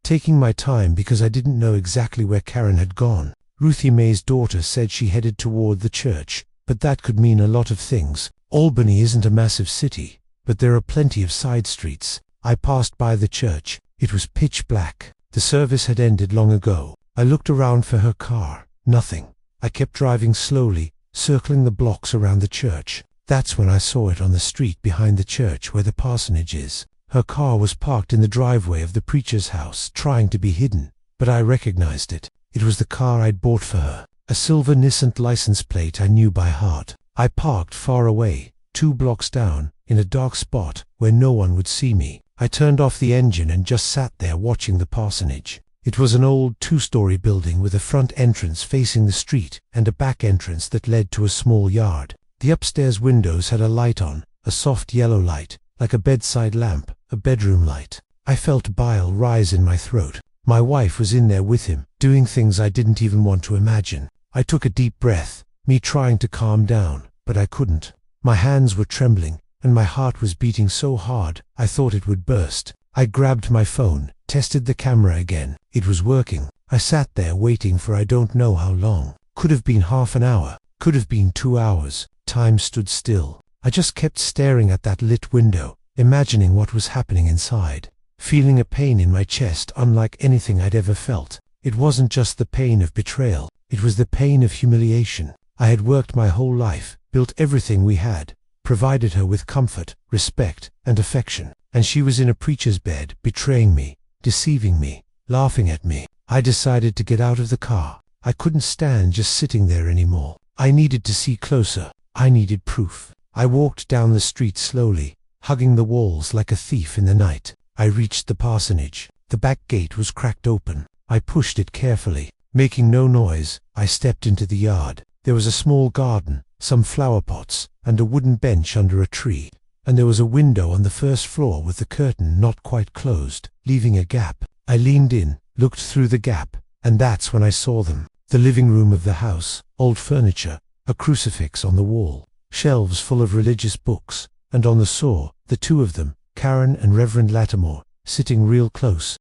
taking my time because I didn't know exactly where Karen had gone. Ruthie Mae's daughter said she headed toward the church, but that could mean a lot of things. Albany isn't a massive city, but there are plenty of side streets. I passed by the church. It was pitch black. The service had ended long ago. I looked around for her car. Nothing. I kept driving slowly, circling the blocks around the church. That's when I saw it on the street behind the church where the parsonage is. Her car was parked in the driveway of the preacher's house, trying to be hidden, but I recognized it. It was the car I'd bought for her, a silver Nissan license plate I knew by heart. I parked far away, 2 blocks down, in a dark spot where no one would see me. I turned off the engine and just sat there watching the parsonage. It was an old 2-story building with a front entrance facing the street and a back entrance that led to a small yard. The upstairs windows had a light on, a soft yellow light, like a bedside lamp, a bedroom light. I felt bile rise in my throat. My wife was in there with him, doing things I didn't even want to imagine. I took a deep breath, me trying to calm down, but I couldn't. My hands were trembling, and my heart was beating so hard I thought it would burst. I grabbed my phone, tested the camera again. It was working. I sat there waiting for I don't know how long. Could have been half an hour, could have been 2 hours. Time stood still. I just kept staring at that lit window, imagining what was happening inside, feeling a pain in my chest unlike anything I'd ever felt. It wasn't just the pain of betrayal, it was the pain of humiliation. I had worked my whole life, built everything we had, provided her with comfort, respect, and affection, and she was in a preacher's bed, betraying me, deceiving me, laughing at me. I decided to get out of the car. I couldn't stand just sitting there anymore. I needed to see closer. I needed proof. I walked down the street slowly, hugging the walls like a thief in the night. I reached the parsonage. The back gate was cracked open. I pushed it carefully. Making no noise, I stepped into the yard. There was a small garden, some flower pots, and a wooden bench under a tree. And there was a window on the first floor with the curtain not quite closed, leaving a gap. I leaned in, looked through the gap, and that's when I saw them. The living room of the house, old furniture, a crucifix on the wall, shelves full of religious books, and on the saw, the 2 of them, Karen and Reverend Lattimore, sitting real close.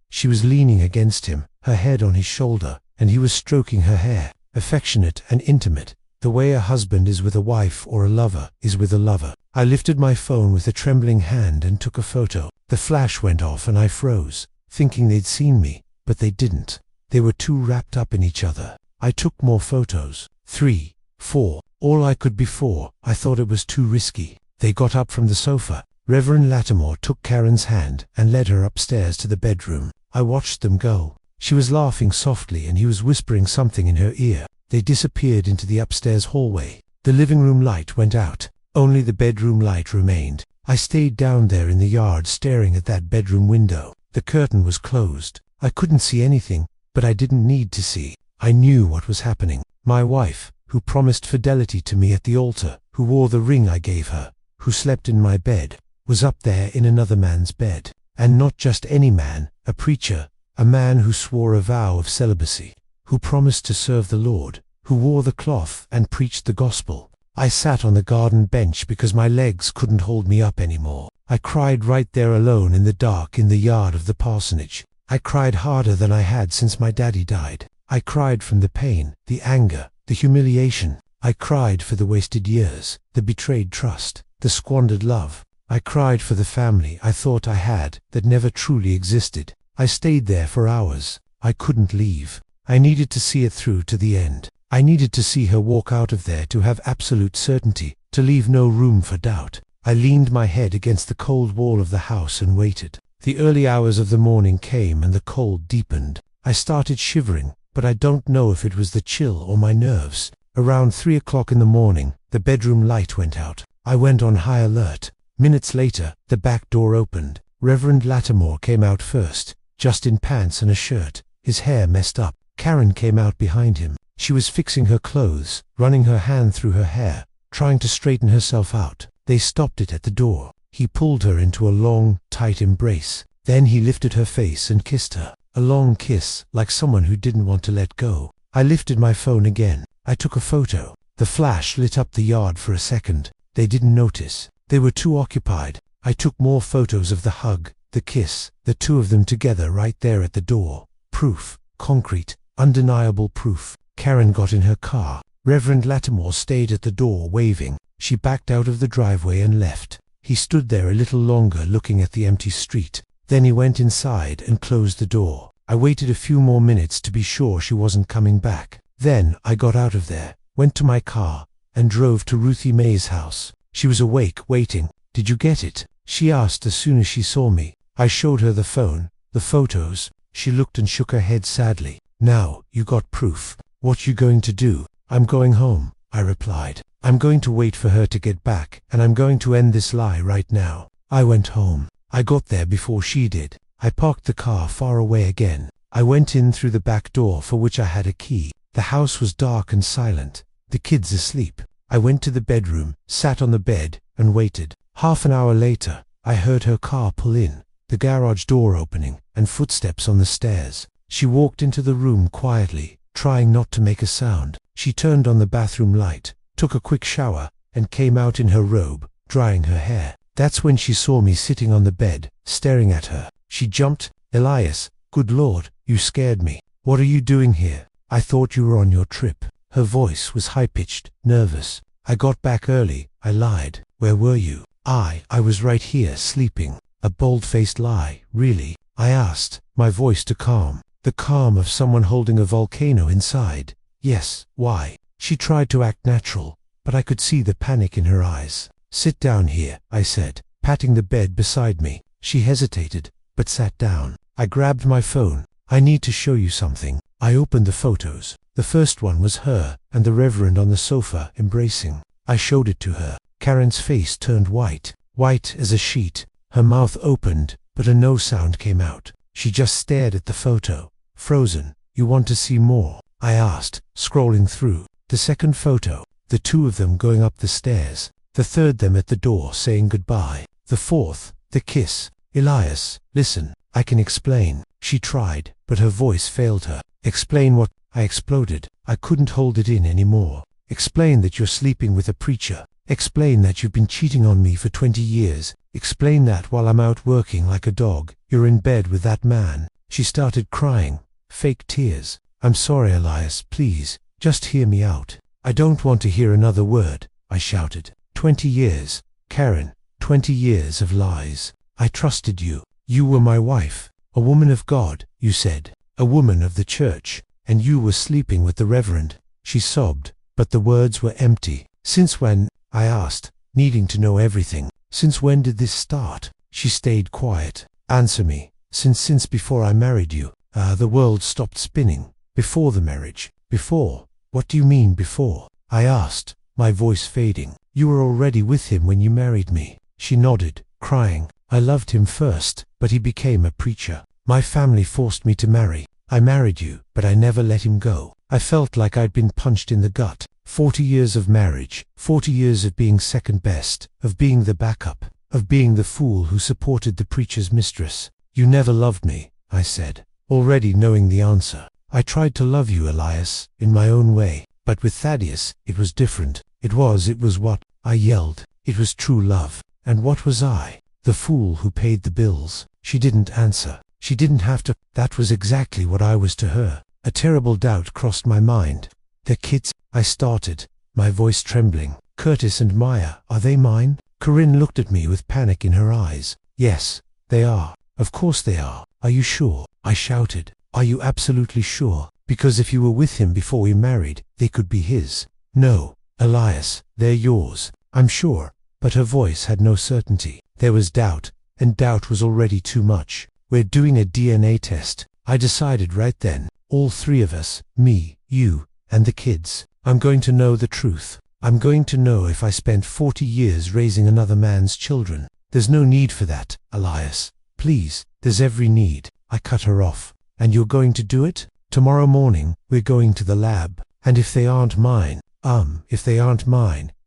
She was leaning against him, her head on his shoulder, and he was stroking her hair, affectionate and intimate, the way a husband is with a wife or a lover is with a lover. I lifted my phone with a trembling hand and took a photo. The flash went off and I froze, thinking they'd seen me, but they didn't. They were too wrapped up in each other. I took more photos. 3, 4, all I could before. I thought it was too risky. They got up from the sofa. Reverend Lattimore took Karen's hand and led her upstairs to the bedroom. I watched them go. She was laughing softly and he was whispering something in her ear. They disappeared into the upstairs hallway. The living room light went out. Only the bedroom light remained. I stayed down there in the yard staring at that bedroom window. The curtain was closed. I couldn't see anything, but I didn't need to see. I knew what was happening. My wife, who promised fidelity to me at the altar, who wore the ring I gave her, who slept in my bed, was up there in another man's bed. And not just any man, a preacher, a man who swore a vow of celibacy, who promised to serve the Lord, who wore the cloth and preached the gospel. I sat on the garden bench because my legs couldn't hold me up anymore. I cried right there alone in the dark in the yard of the parsonage. I cried harder than I had since my daddy died. I cried from the pain, the anger, the humiliation. I cried for the wasted years, the betrayed trust, the squandered love. I cried for the family I thought I had that never truly existed. I stayed there for hours. I couldn't leave. I needed to see it through to the end. I needed to see her walk out of there, to have absolute certainty, to leave no room for doubt. I leaned my head against the cold wall of the house and waited. The early hours of the morning came and the cold deepened. I started shivering, but I don't know if it was the chill or my nerves. Around 3 o'clock in the morning, the bedroom light went out. I went on high alert. Minutes later, the back door opened. Reverend Lattimore came out first, just in pants and a shirt, his hair messed up. Karen came out behind him. She was fixing her clothes, running her hand through her hair, trying to straighten herself out. They stopped it at the door. He pulled her into a long, tight embrace. Then he lifted her face and kissed her. A long kiss, like someone who didn't want to let go. I lifted my phone again. I took a photo. The flash lit up the yard for a second. They didn't notice. They were too occupied. I took more photos of the hug, the kiss, the two of them together right there at the door. Proof. Concrete. Undeniable proof. Karen got in her car. Reverend Lattimore stayed at the door waving. She backed out of the driveway and left. He stood there a little longer looking at the empty street. Then he went inside and closed the door. I waited a few more minutes to be sure she wasn't coming back. Then I got out of there, went to my car, and drove to Ruthie May's house. She was awake, waiting. "Did you get it?" she asked as soon as she saw me. I showed her the phone, the photos. She looked and shook her head sadly. "Now, you got proof. What you going to do?" "I'm going home," I replied. "I'm going to wait for her to get back, and I'm going to end this lie right now." I went home. I got there before she did. I parked the car far away again. I went in through the back door for which I had a key. The house was dark and silent. The kids asleep. I went to the bedroom, sat on the bed, and waited. Half an hour later, I heard her car pull in, the garage door opening, and footsteps on the stairs. She walked into the room quietly, trying not to make a sound. She turned on the bathroom light, took a quick shower, and came out in her robe, drying her hair. That's when she saw me sitting on the bed, staring at her. She jumped. "Elias, good Lord, you scared me. What are you doing here? I thought you were on your trip." Her voice was high-pitched, nervous. "I got back early," I lied. "Where were you?" I was right here, sleeping." A bold-faced lie, really? I asked, my voice too calm. The calm of someone holding a volcano inside. "Yes, why?" She tried to act natural, but I could see the panic in her eyes. "Sit down here," I said, patting the bed beside me. She hesitated, but sat down. I grabbed my phone. "I need to show you something." I opened the photos. The first one was her and the Reverend on the sofa, embracing. I showed it to her. Karen's face turned white, white as a sheet. Her mouth opened, but a no sound came out. She just stared at the photo, frozen. "You want to see more?" I asked, scrolling through. The second photo, the two of them going up the stairs. The third, them at the door saying goodbye. The fourth, the kiss. "Elias, listen, I can explain." She tried, but her voice failed her. "Explain what?" I exploded. I couldn't hold it in anymore. "Explain that you're sleeping with a preacher. Explain that you've been cheating on me for 20 years. Explain that while I'm out working like a dog, you're in bed with that man." She started crying, fake tears. "I'm sorry, Elias, please, just hear me out." "I don't want to hear another word," I shouted. 20 years, Karen, 20 years of lies. I trusted you. You were my wife, a woman of God, you said, a woman of the church, and you were sleeping with the Reverend. She sobbed, but the words were empty. "Since when?" I asked, needing to know everything. "Since when did this start?" She stayed quiet. "Answer me. Since before I married you." The world stopped spinning. "Before the marriage." "Before? What do you mean before?" I asked, my voice fading. "You were already with him when you married me." She nodded, crying. I loved him first, but he became a preacher. My family forced me to marry. I married you, but I never let him go. I felt like I'd been punched in the gut. 40 years of marriage, 40 years of being second best, of being the backup, of being the fool who supported the preacher's mistress. You never loved me, I said, already knowing the answer. I tried to love you, Elias, in my own way, but with Thaddeus, it was different. It was what? I yelled. It was true love. And what was I? The fool who paid the bills. She didn't answer. She didn't have to. That was exactly what I was to her. A terrible doubt crossed my mind. The kids, I started, my voice trembling. Curtis and Maya, are they mine? Corinne looked at me with panic in her eyes. Yes, they are. Of course they are. Are you sure? I shouted. Are you absolutely sure? Because if you were with him before we married, they could be his. No, Elias, they're yours. I'm sure. But her voice had no certainty. There was doubt, and doubt was already too much. We're doing a DNA test. I decided right then. All three of us, me, you, and the kids. I'm going to know the truth. I'm going to know if I spent 40 years raising another man's children. There's no need for that, Elias. Please, there's every need. I cut her off. And you're going to do it? Tomorrow morning, we're going to the lab. And if they aren't mine,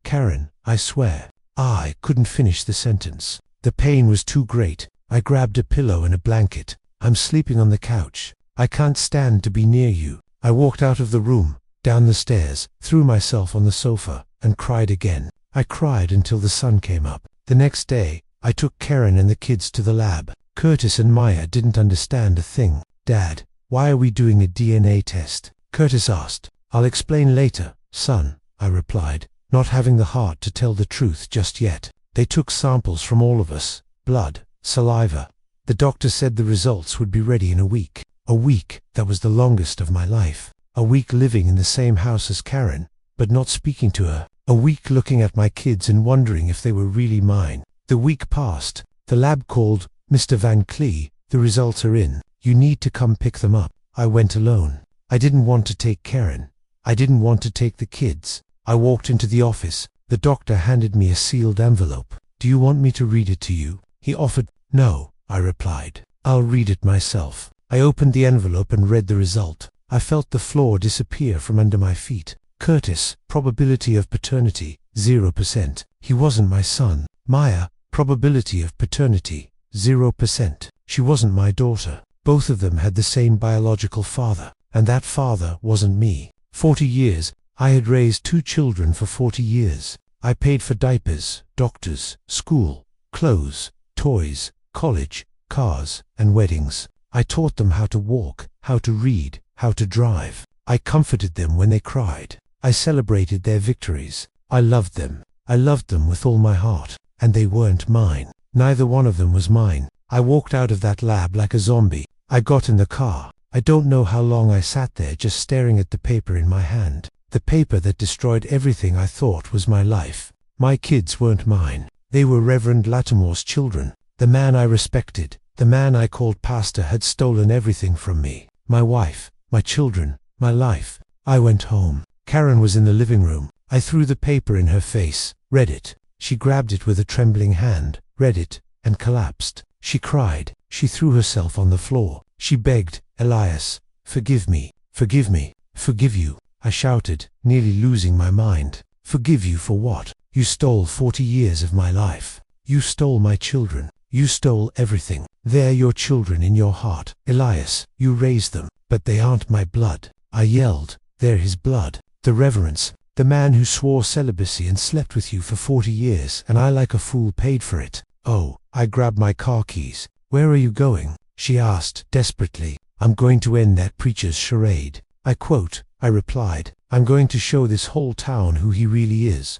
Karen, I swear. I couldn't finish the sentence. The pain was too great. I grabbed a pillow and a blanket. I'm sleeping on the couch. I can't stand to be near you. I walked out of the room, down the stairs, threw myself on the sofa, and cried again. I cried until the sun came up. The next day, I took Karen and the kids to the lab. Curtis and Maya didn't understand a thing. Dad, why are we doing a DNA test? Curtis asked. I'll explain later, son, I replied, not having the heart to tell the truth just yet. They took samples from all of us, blood, saliva. The doctor said the results would be ready in a week. A week, that was the longest of my life. A week living in the same house as Karen, but not speaking to her. A week looking at my kids and wondering if they were really mine. The week passed. The lab called. Mr. Van Clee, the results are in. You need to come pick them up. I went alone. I didn't want to take Karen. I didn't want to take the kids. I walked into the office. The doctor handed me a sealed envelope. Do you want me to read it to you? He offered. No, I replied. I'll read it myself. I opened the envelope and read the result. I felt the floor disappear from under my feet. Curtis, probability of paternity, 0%. He wasn't my son. Maya, probability of paternity, 0%. She wasn't my daughter. Both of them had the same biological father, and that father wasn't me. 40 years. I had raised 2 children for 40 years. I paid for diapers, doctors, school, clothes, toys, college, cars, and weddings. I taught them how to walk, how to read, how to drive. I comforted them when they cried. I celebrated their victories. I loved them. I loved them with all my heart. And they weren't mine. Neither one of them was mine. I walked out of that lab like a zombie. I got in the car. I don't know how long I sat there just staring at the paper in my hand. The paper that destroyed everything I thought was my life. My kids weren't mine. They were Reverend Lattimore's children. The man I respected, the man I called pastor, had stolen everything from me. My wife, my children, my life. I went home. Karen was in the living room. I threw the paper in her face, read it. She grabbed it with a trembling hand, read it, and collapsed. She cried. She threw herself on the floor. She begged, Elias, forgive me, forgive me, forgive you. I shouted, nearly losing my mind. Forgive you for what? You stole 40 years of my life. You stole my children. You stole everything. They're your children in your heart. Elias, you raised them, but they aren't my blood. I yelled, they're his blood. The reverence, the man who swore celibacy and slept with you for 40 years, and I like a fool paid for it. Oh, I grabbed my car keys. Where are you going? She asked, desperately. I'm going to end that preacher's charade. I replied, I'm going to show this whole town who he really is.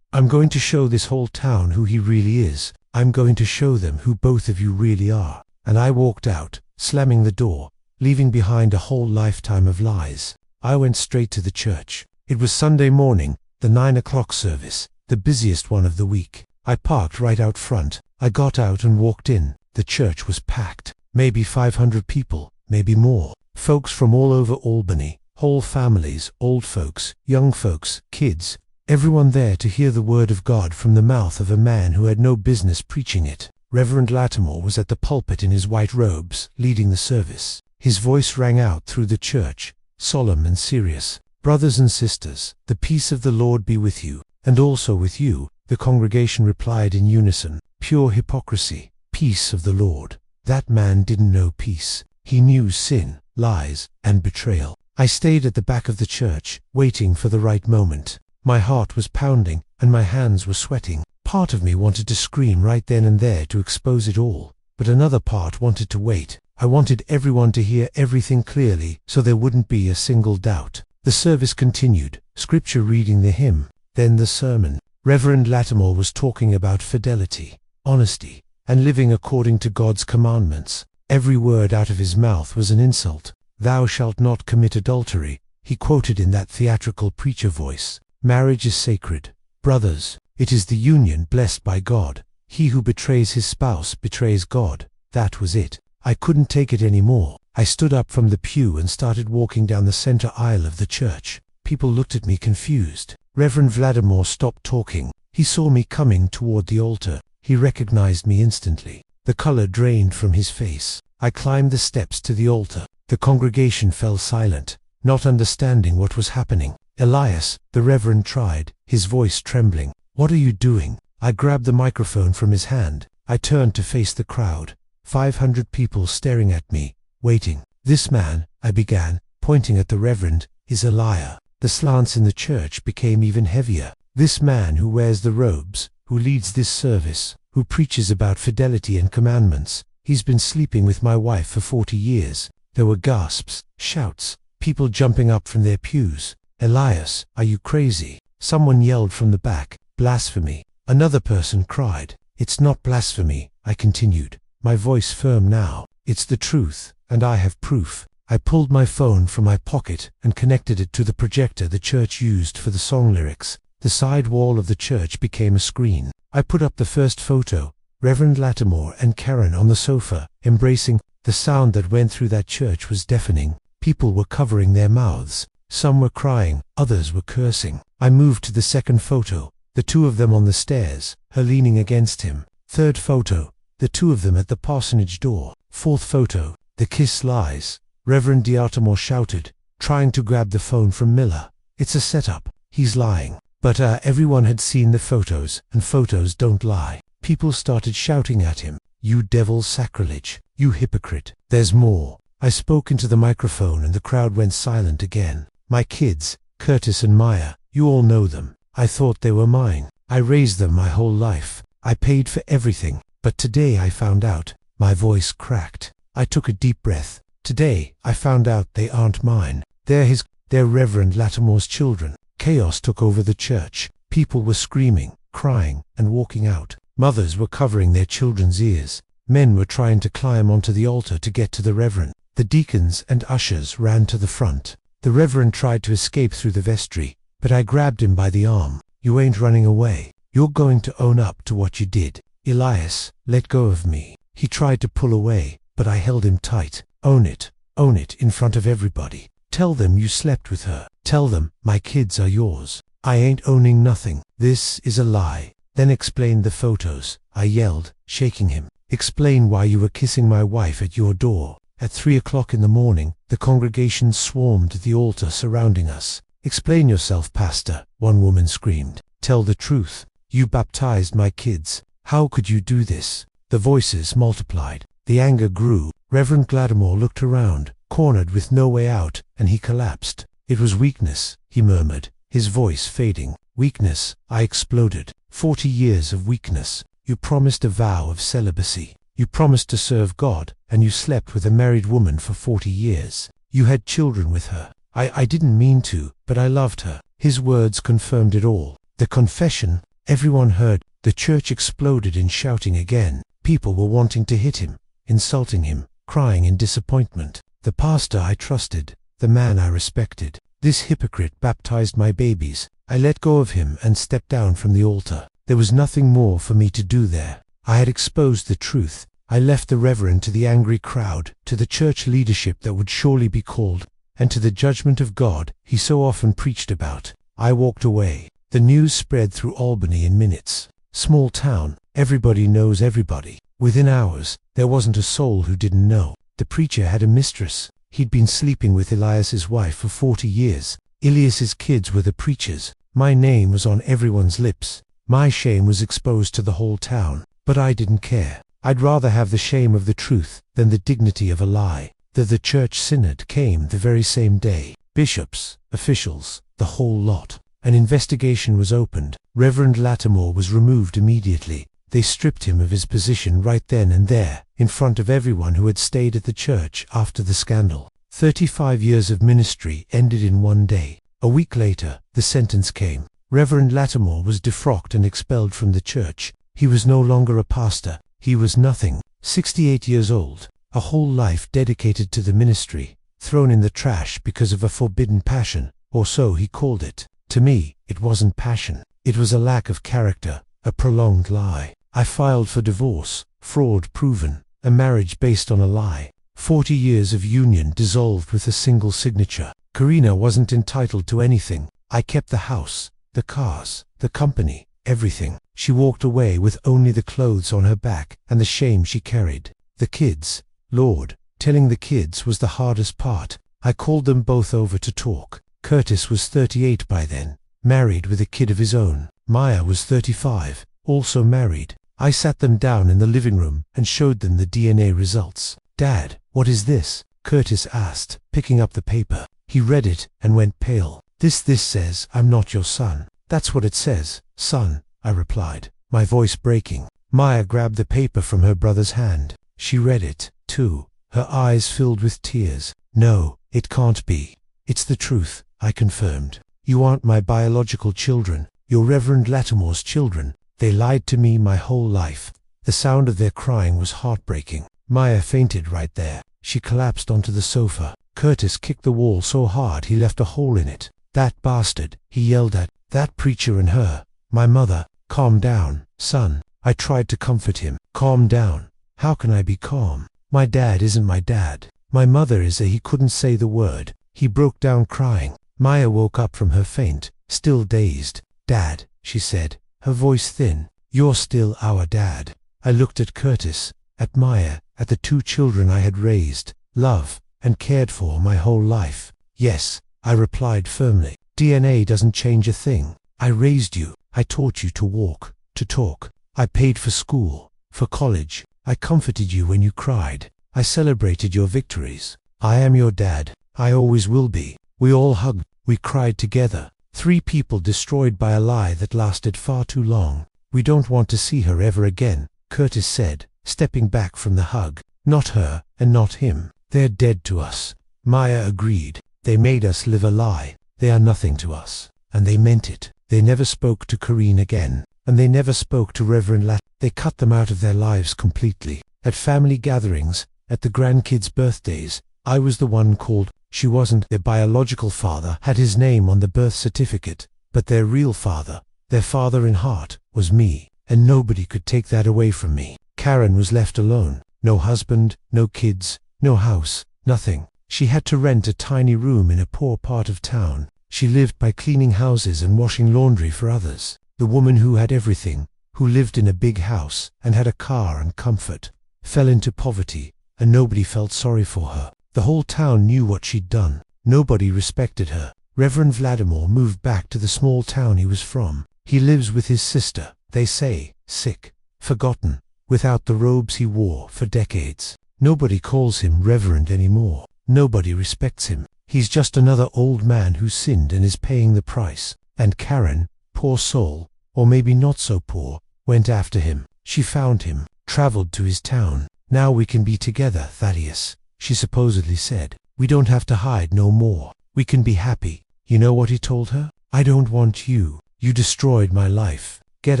I'm going to show this whole town who he really is. I'm going to show them who both of you really are. And I walked out, slamming the door, leaving behind a whole lifetime of lies. I went straight to the church. It was Sunday morning, the 9 o'clock service, the busiest one of the week. I parked right out front. I got out and walked in. The church was packed. Maybe 500 people, maybe more. Folks from all over Albany, whole families, old folks, young folks, kids, everyone there to hear the word of God from the mouth of a man who had no business preaching it. Reverend Lattimore was at the pulpit in his white robes, leading the service. His voice rang out through the church, solemn and serious. "Brothers and sisters, the peace of the Lord be with you, and also with you," the congregation replied in unison. Pure hypocrisy. Peace of the Lord. That man didn't know peace. He knew sin, lies, and betrayal. I stayed at the back of the church, waiting for the right moment. My heart was pounding, and my hands were sweating. Part of me wanted to scream right then and there to expose it all, but another part wanted to wait. I wanted everyone to hear everything clearly, so there wouldn't be a single doubt. The service continued, scripture reading, the hymn, then the sermon. Reverend Lattimore was talking about fidelity, honesty, and living according to God's commandments. Every word out of his mouth was an insult. "Thou shalt not commit adultery," he quoted in that theatrical preacher voice. "Marriage is sacred. Brothers, it is the union blessed by God. He who betrays his spouse betrays God." That was it. I couldn't take it anymore. I stood up from the pew and started walking down the center aisle of the church. People looked at me confused. Reverend Vladimir stopped talking. He saw me coming toward the altar. He recognized me instantly. The color drained from his face. I climbed the steps to the altar. The congregation fell silent, not understanding what was happening. "Elias," the reverend tried, his voice trembling. "What are you doing?" I grabbed the microphone from his hand. I turned to face the crowd. 500 people staring at me, waiting. "This man," I began, pointing at the reverend, "is a liar." The slants in the church became even heavier. "This man who wears the robes, who leads this service, who preaches about fidelity and commandments, he's been sleeping with my wife for 40 years. There were gasps, shouts, people jumping up from their pews. "Elias, are you crazy?" Someone yelled from the back. "Blasphemy." Another person cried. "It's not blasphemy," I continued, my voice firm now. "It's the truth, and I have proof." I pulled my phone from my pocket and connected it to the projector the church used for the song lyrics. The side wall of the church became a screen. I put up the first photo, Reverend Lattimore and Karen on the sofa, embracing. The sound that went through that church was deafening. People were covering their mouths. Some were crying, others were cursing. I moved to the second photo, the two of them on the stairs, her leaning against him. Third photo, the two of them at the parsonage door. Fourth photo, the kiss lies. Reverend Lattimore shouted, trying to grab the phone from Miller. "It's a setup. He's lying." But everyone had seen the photos, and photos don't lie. People started shouting at him. "You devil's sacrilege. You hypocrite. There's more." I spoke into the microphone and the crowd went silent again. "My kids, Curtis and Maya, you all know them. I thought they were mine. I raised them my whole life. I paid for everything. But today I found out." My voice cracked. I took a deep breath. "Today I found out they aren't mine. They're Reverend Lattimore's children." Chaos took over the church. People were screaming, crying, and walking out. Mothers were covering their children's ears. Men were trying to climb onto the altar to get to the reverend. The deacons and ushers ran to the front. The reverend tried to escape through the vestry, but I grabbed him by the arm. "You ain't running away. You're going to own up to what you did. Elias, let go of me." He tried to pull away, but I held him tight. Own it in front of everybody. Tell them you slept with her. Tell them my kids are yours." "I ain't owning nothing. This is a lie." "Then explain the photos," I yelled, shaking him. "Explain why you were kissing my wife at your door." At 3 o'clock in the morning, the congregation swarmed the altar surrounding us. "Explain yourself, Pastor," one woman screamed. "Tell the truth. You baptized my kids. How could you do this?" The voices multiplied. The anger grew. Reverend Lattimore looked around, cornered with no way out, and he collapsed. "It was weakness," he murmured, his voice fading. "Weakness," I exploded. 40 years of weakness. You promised a vow of celibacy. You promised to serve God, and you slept with a married woman for 40 years. You had children with her. I didn't mean to, but I loved her." His words confirmed it all. The confession, everyone heard. The church exploded in shouting again. People were wanting to hit him, insulting him, crying in disappointment. The pastor I trusted, the man I respected. This hypocrite baptized my babies. I let go of him and stepped down from the altar. There was nothing more for me to do there. I had exposed the truth. I left the reverend to the angry crowd, to the church leadership that would surely be called, and to the judgment of God he so often preached about. I walked away. The news spread through Albany in minutes. Small town, everybody knows everybody. Within hours, there wasn't a soul who didn't know. The preacher had a mistress. He'd been sleeping with Elias's wife for 40 years. Elias's kids were the preachers. My name was on everyone's lips. My shame was exposed to the whole town. But I didn't care. I'd rather have the shame of the truth than the dignity of a lie. The church synod came the very same day. Bishops, officials, the whole lot. An investigation was opened. Reverend Lattimore was removed immediately. They stripped him of his position right then and there, in front of everyone who had stayed at the church after the scandal. 35 years of ministry ended in one day. A week later, the sentence came. Reverend Lattimore was defrocked and expelled from the church. He was no longer a pastor. He was nothing. 68 years old. A whole life dedicated to the ministry, thrown in the trash because of a forbidden passion, or so he called it. To me, it wasn't passion. It was a lack of character, a prolonged lie. I filed for divorce, fraud proven, a marriage based on a lie. 40 years of union dissolved with a single signature. Karina wasn't entitled to anything. I kept the house, the cars, the company, everything. She walked away with only the clothes on her back and the shame she carried. The kids, Lord, telling the kids was the hardest part. I called them both over to talk. Curtis was 38 by then, married with a kid of his own. Maya was 35, also married. I sat them down in the living room and showed them the DNA results. "Dad, what is this?" Curtis asked, picking up the paper. He read it and went pale. This says I'm not your son." "That's what it says, son," I replied, my voice breaking. Maya grabbed the paper from her brother's hand. She read it, too, her eyes filled with tears. "No, it can't be. It's the truth," I confirmed. "You aren't my biological children. You're Reverend Lattimore's children. They lied to me my whole life." The sound of their crying was heartbreaking. Maya fainted right there. She collapsed onto the sofa. Curtis kicked the wall so hard he left a hole in it. "That bastard," he yelled at, "that preacher and her, my mother." "Calm down, son." I tried to comfort him. "Calm down. How can I be calm? My dad isn't my dad. My mother is a..." He couldn't say the word. He broke down crying. Maya woke up from her faint, still dazed. "Dad," she said, her voice thin, "you're still our dad." I looked at Curtis, at Maya, at the two children I had raised, loved, and cared for my whole life. "Yes," I replied firmly. "DNA doesn't change a thing. I raised you. I taught you to walk, to talk. I paid for school, for college. I comforted you when you cried. I celebrated your victories. I am your dad. I always will be." We all hugged. We cried together. 3 people destroyed by a lie that lasted far too long. "We don't want to see her ever again," Curtis said, stepping back from the hug. "Not her, and not him. They're dead to us." Maya agreed. "They made us live a lie. They are nothing to us." And they meant it. They never spoke to Corinne again. And they never spoke to Reverend Lat. They cut them out of their lives completely. At family gatherings, at the grandkids' birthdays, I was the one called. She wasn't. Their biological father had his name on the birth certificate, but their real father, their father in heart, was me, and nobody could take that away from me. Karen was left alone. No husband, no kids, no house, nothing. She had to rent a tiny room in a poor part of town. She lived by cleaning houses and washing laundry for others. The woman who had everything, who lived in a big house and had a car and comfort, fell into poverty, and nobody felt sorry for her. The whole town knew what she'd done. Nobody respected her. Reverend Vladimir moved back to the small town he was from. He lives with his sister, they say, sick, forgotten, without the robes he wore for decades. Nobody calls him Reverend anymore. Nobody respects him. He's just another old man who sinned and is paying the price. And Karen, poor soul, or maybe not so poor, went after him. She found him, traveled to his town. "Now we can be together, Thaddeus," she supposedly said. "We don't have to hide no more. We can be happy." You know what he told her? "I don't want you. You destroyed my life. Get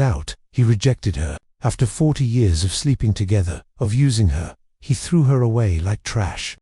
out." He rejected her. After 40 years of sleeping together, of using her, he threw her away like trash.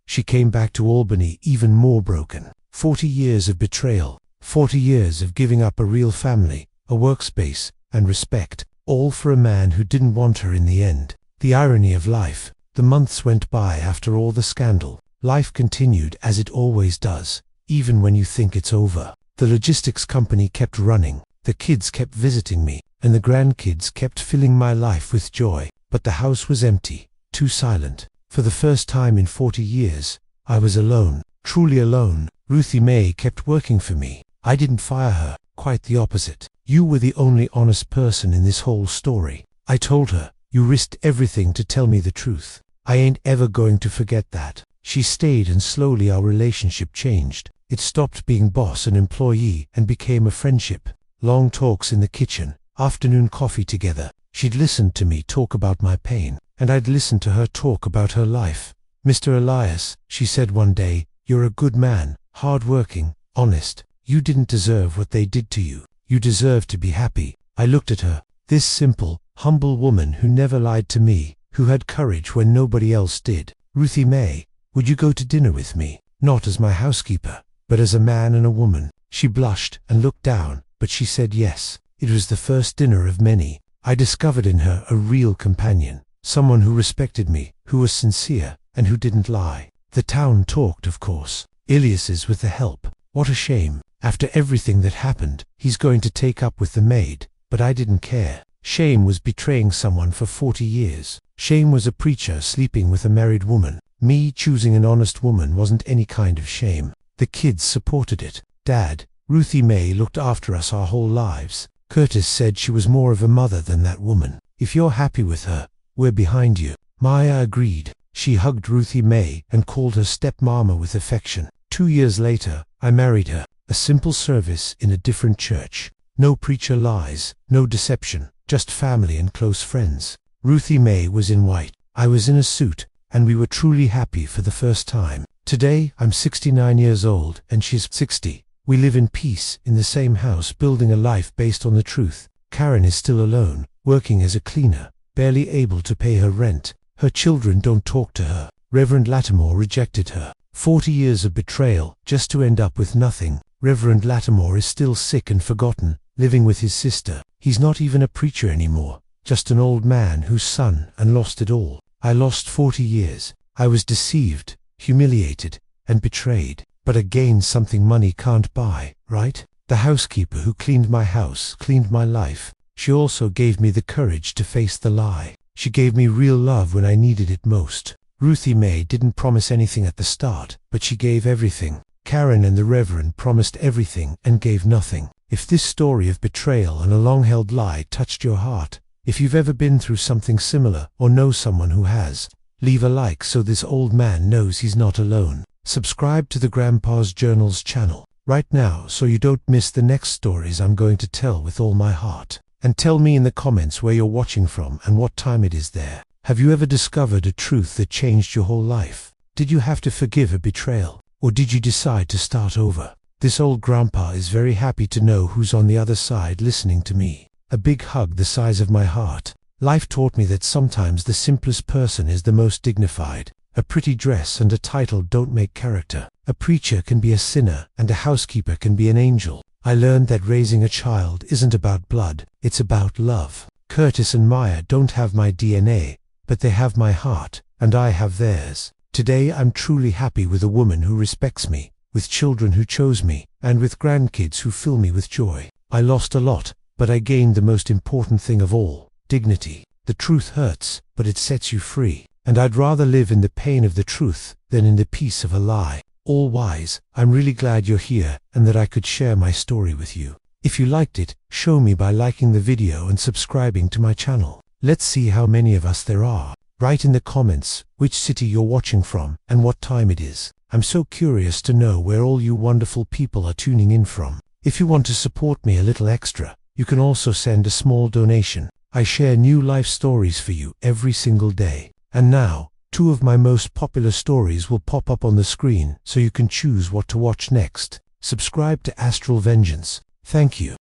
She came back to Albany even more broken. 40 years of betrayal. 40 years of giving up a real family, a workspace, and respect, all for a man who didn't want her in the end. The irony of life. The months went by after all the scandal. Life continued as it always does, even when you think it's over. The logistics company kept running, the kids kept visiting me, and the grandkids kept filling my life with joy. But the house was empty, too silent. For the first time in 40 years, I was alone, truly alone. Ruthie Mae kept working for me. I didn't fire her, quite the opposite. You were the only honest person in this whole story. I told her, you risked everything to tell me the truth. I ain't ever going to forget that. She stayed, and slowly our relationship changed. It stopped being boss and employee and became a friendship. Long talks in the kitchen, afternoon coffee together. She'd listen to me talk about my pain, and I'd listen to her talk about her life. Mr. Elias, she said one day, you're a good man, hard-working, honest. You didn't deserve what they did to you. You deserve to be happy. I looked at her, this simple, humble woman who never lied to me, who had courage when nobody else did. Ruthie Mae, would you go to dinner with me? Not as my housekeeper, but as a man and a woman. She blushed and looked down, but she said yes. It was the first dinner of many. I discovered in her a real companion, someone who respected me, who was sincere, and who didn't lie. The town talked, of course. Ilias's with the help. What a shame. After everything that happened, he's going to take up with the maid. But I didn't care. Shame was betraying someone for 40 years. Shame was a preacher sleeping with a married woman. Me choosing an honest woman wasn't any kind of shame. The kids supported it. Dad, Ruthie Mae looked after us our whole lives. Curtis said she was more of a mother than that woman. If you're happy with her, we're behind you. Maya agreed. She hugged Ruthie Mae and called her stepmama with affection. 2 years later, I married her. A simple service in a different church. No preacher lies, no deception, just family and close friends. Ruthie Mae was in white. I was in a suit, and we were truly happy for the first time. Today, I'm 69 years old, and she's 60. We live in peace, in the same house, building a life based on the truth. Karen is still alone, working as a cleaner, barely able to pay her rent. Her children don't talk to her. Reverend Lattimore rejected her. 40 years of betrayal, just to end up with nothing. Reverend Lattimore is still sick and forgotten, living with his sister. He's not even a preacher anymore, just an old man whose son and lost it all. I lost 40 years. I was deceived, humiliated, and betrayed. But I gained something money can't buy, right? The housekeeper who cleaned my house, cleaned my life. She also gave me the courage to face the lie. She gave me real love when I needed it most. Ruthie Mae didn't promise anything at the start, but she gave everything. Karen and the Reverend promised everything and gave nothing. If this story of betrayal and a long-held lie touched your heart, if you've ever been through something similar or know someone who has, leave a like so this old man knows he's not alone. Subscribe to the Grandpa's Journals channel right now so you don't miss the next stories I'm going to tell with all my heart. And tell me in the comments where you're watching from and what time it is there. Have you ever discovered a truth that changed your whole life? Did you have to forgive a betrayal? Or did you decide to start over? This old grandpa is very happy to know who's on the other side listening to me. A big hug the size of my heart. Life taught me that sometimes the simplest person is the most dignified. A pretty dress and a title don't make character. A preacher can be a sinner, and a housekeeper can be an angel. I learned that raising a child isn't about blood, it's about love. Curtis and Maya don't have my DNA, but they have my heart, and I have theirs. Today I'm truly happy with a woman who respects me, with children who chose me, and with grandkids who fill me with joy. I lost a lot, but I gained the most important thing of all, dignity. The truth hurts, but it sets you free. And I'd rather live in the pain of the truth than in the peace of a lie. All wise, I'm really glad you're here and that I could share my story with you. If you liked it, show me by liking the video and subscribing to my channel. Let's see how many of us there are. Write in the comments which city you're watching from and what time it is. I'm so curious to know where all you wonderful people are tuning in from. If you want to support me a little extra, you can also send a small donation. I share new life stories for you every single day. And now, 2 of my most popular stories will pop up on the screen so you can choose what to watch next. Subscribe to Astral Vengeance. Thank you.